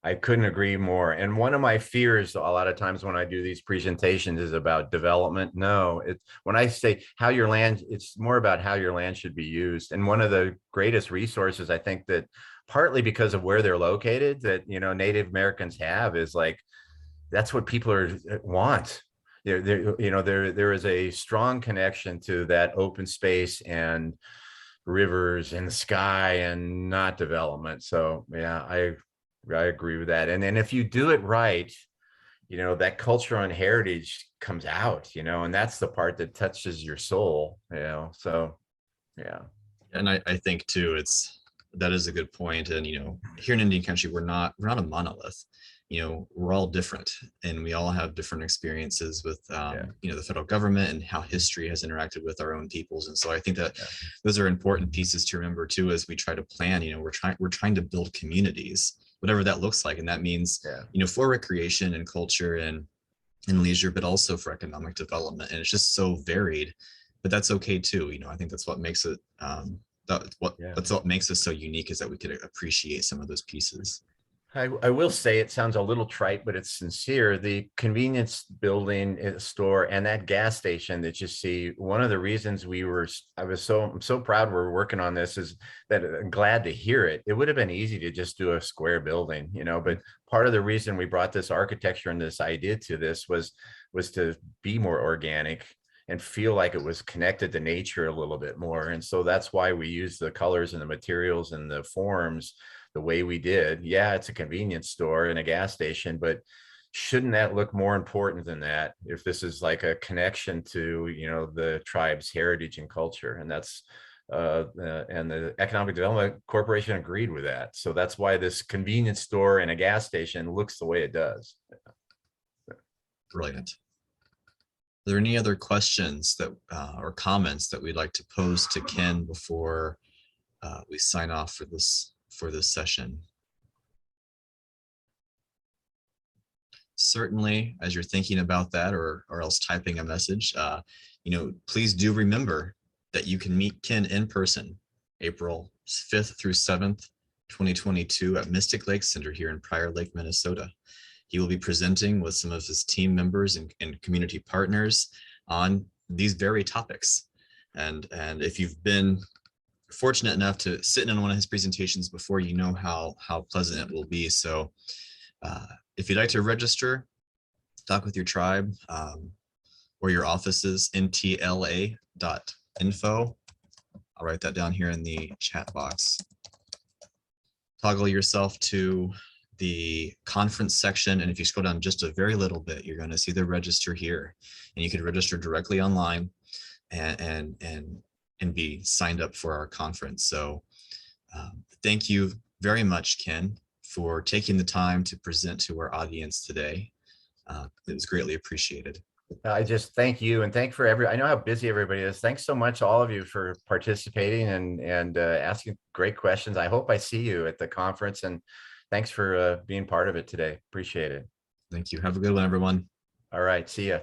I couldn't agree more. And one of my fears a lot of times when I do these presentations is about development. No, when I say how your land, it's more about how your land should be used. And one of the greatest resources, I think, that partly because of where they're located, that, Native Americans have, is like, that's what people want. There is a strong connection to that open space and rivers and the sky, and not development. So yeah, I agree with that. And then if you do it right, that culture and heritage comes out, and that's the part that touches your soul, so yeah. And I think too, that is a good point. And here in Indian country, we're not a monolith. We're all different, and we all have different experiences with the federal government and how history has interacted with our own peoples. And so I think that those are important pieces to remember too as we try to plan. We're trying to build communities, whatever that looks like, and that means for recreation and culture and leisure, but also for economic development. And it's just so varied, but that's okay too. I think that's what makes it that's what makes us so unique, is that we could appreciate some of those pieces. I will say, it sounds a little trite, but it's sincere. The convenience building store and that gas station that you see, one of the reasons I'm so proud we're working on this is that I'm glad to hear it. It would have been easy to just do a square building, but part of the reason we brought this architecture and this idea to this was to be more organic and feel like it was connected to nature a little bit more. And so that's why we use the colors and the materials and the forms the way we did. Yeah, it's a convenience store and a gas station, but shouldn't that look more important than that if this is like a connection to, the tribe's heritage and culture? And that's and the Economic Development Corporation agreed with that. So that's why this convenience store and a gas station looks the way it does. Brilliant. there any other questions that or comments that we'd like to pose to Ken before we sign off for this session? Certainly, as you're thinking about that, or else typing a message, please do remember that you can meet Ken in person April 5th through 7th, 2022 at Mystic Lake Center here in Prior Lake, Minnesota. He will be presenting with some of his team members and community partners on these very topics. And if you've been fortunate enough to sit in on one of his presentations before, you know how pleasant it will be. So if you'd like to register, talk with your tribe or your offices, ntla.info. I'll write that down here in the chat box. Toggle yourself to the conference section, and if you scroll down just a very little bit, you're going to see the register here, and you can register directly online and be signed up for our conference. So thank you very much, Ken, for taking the time to present to our audience today. It was greatly appreciated. I just thank you, and I know how busy everybody is. Thanks so much, all of you, for participating and asking great questions. I hope I see you at the conference, and thanks for being part of it today. Appreciate it. Thank you. Have a good one, everyone. All right. See ya.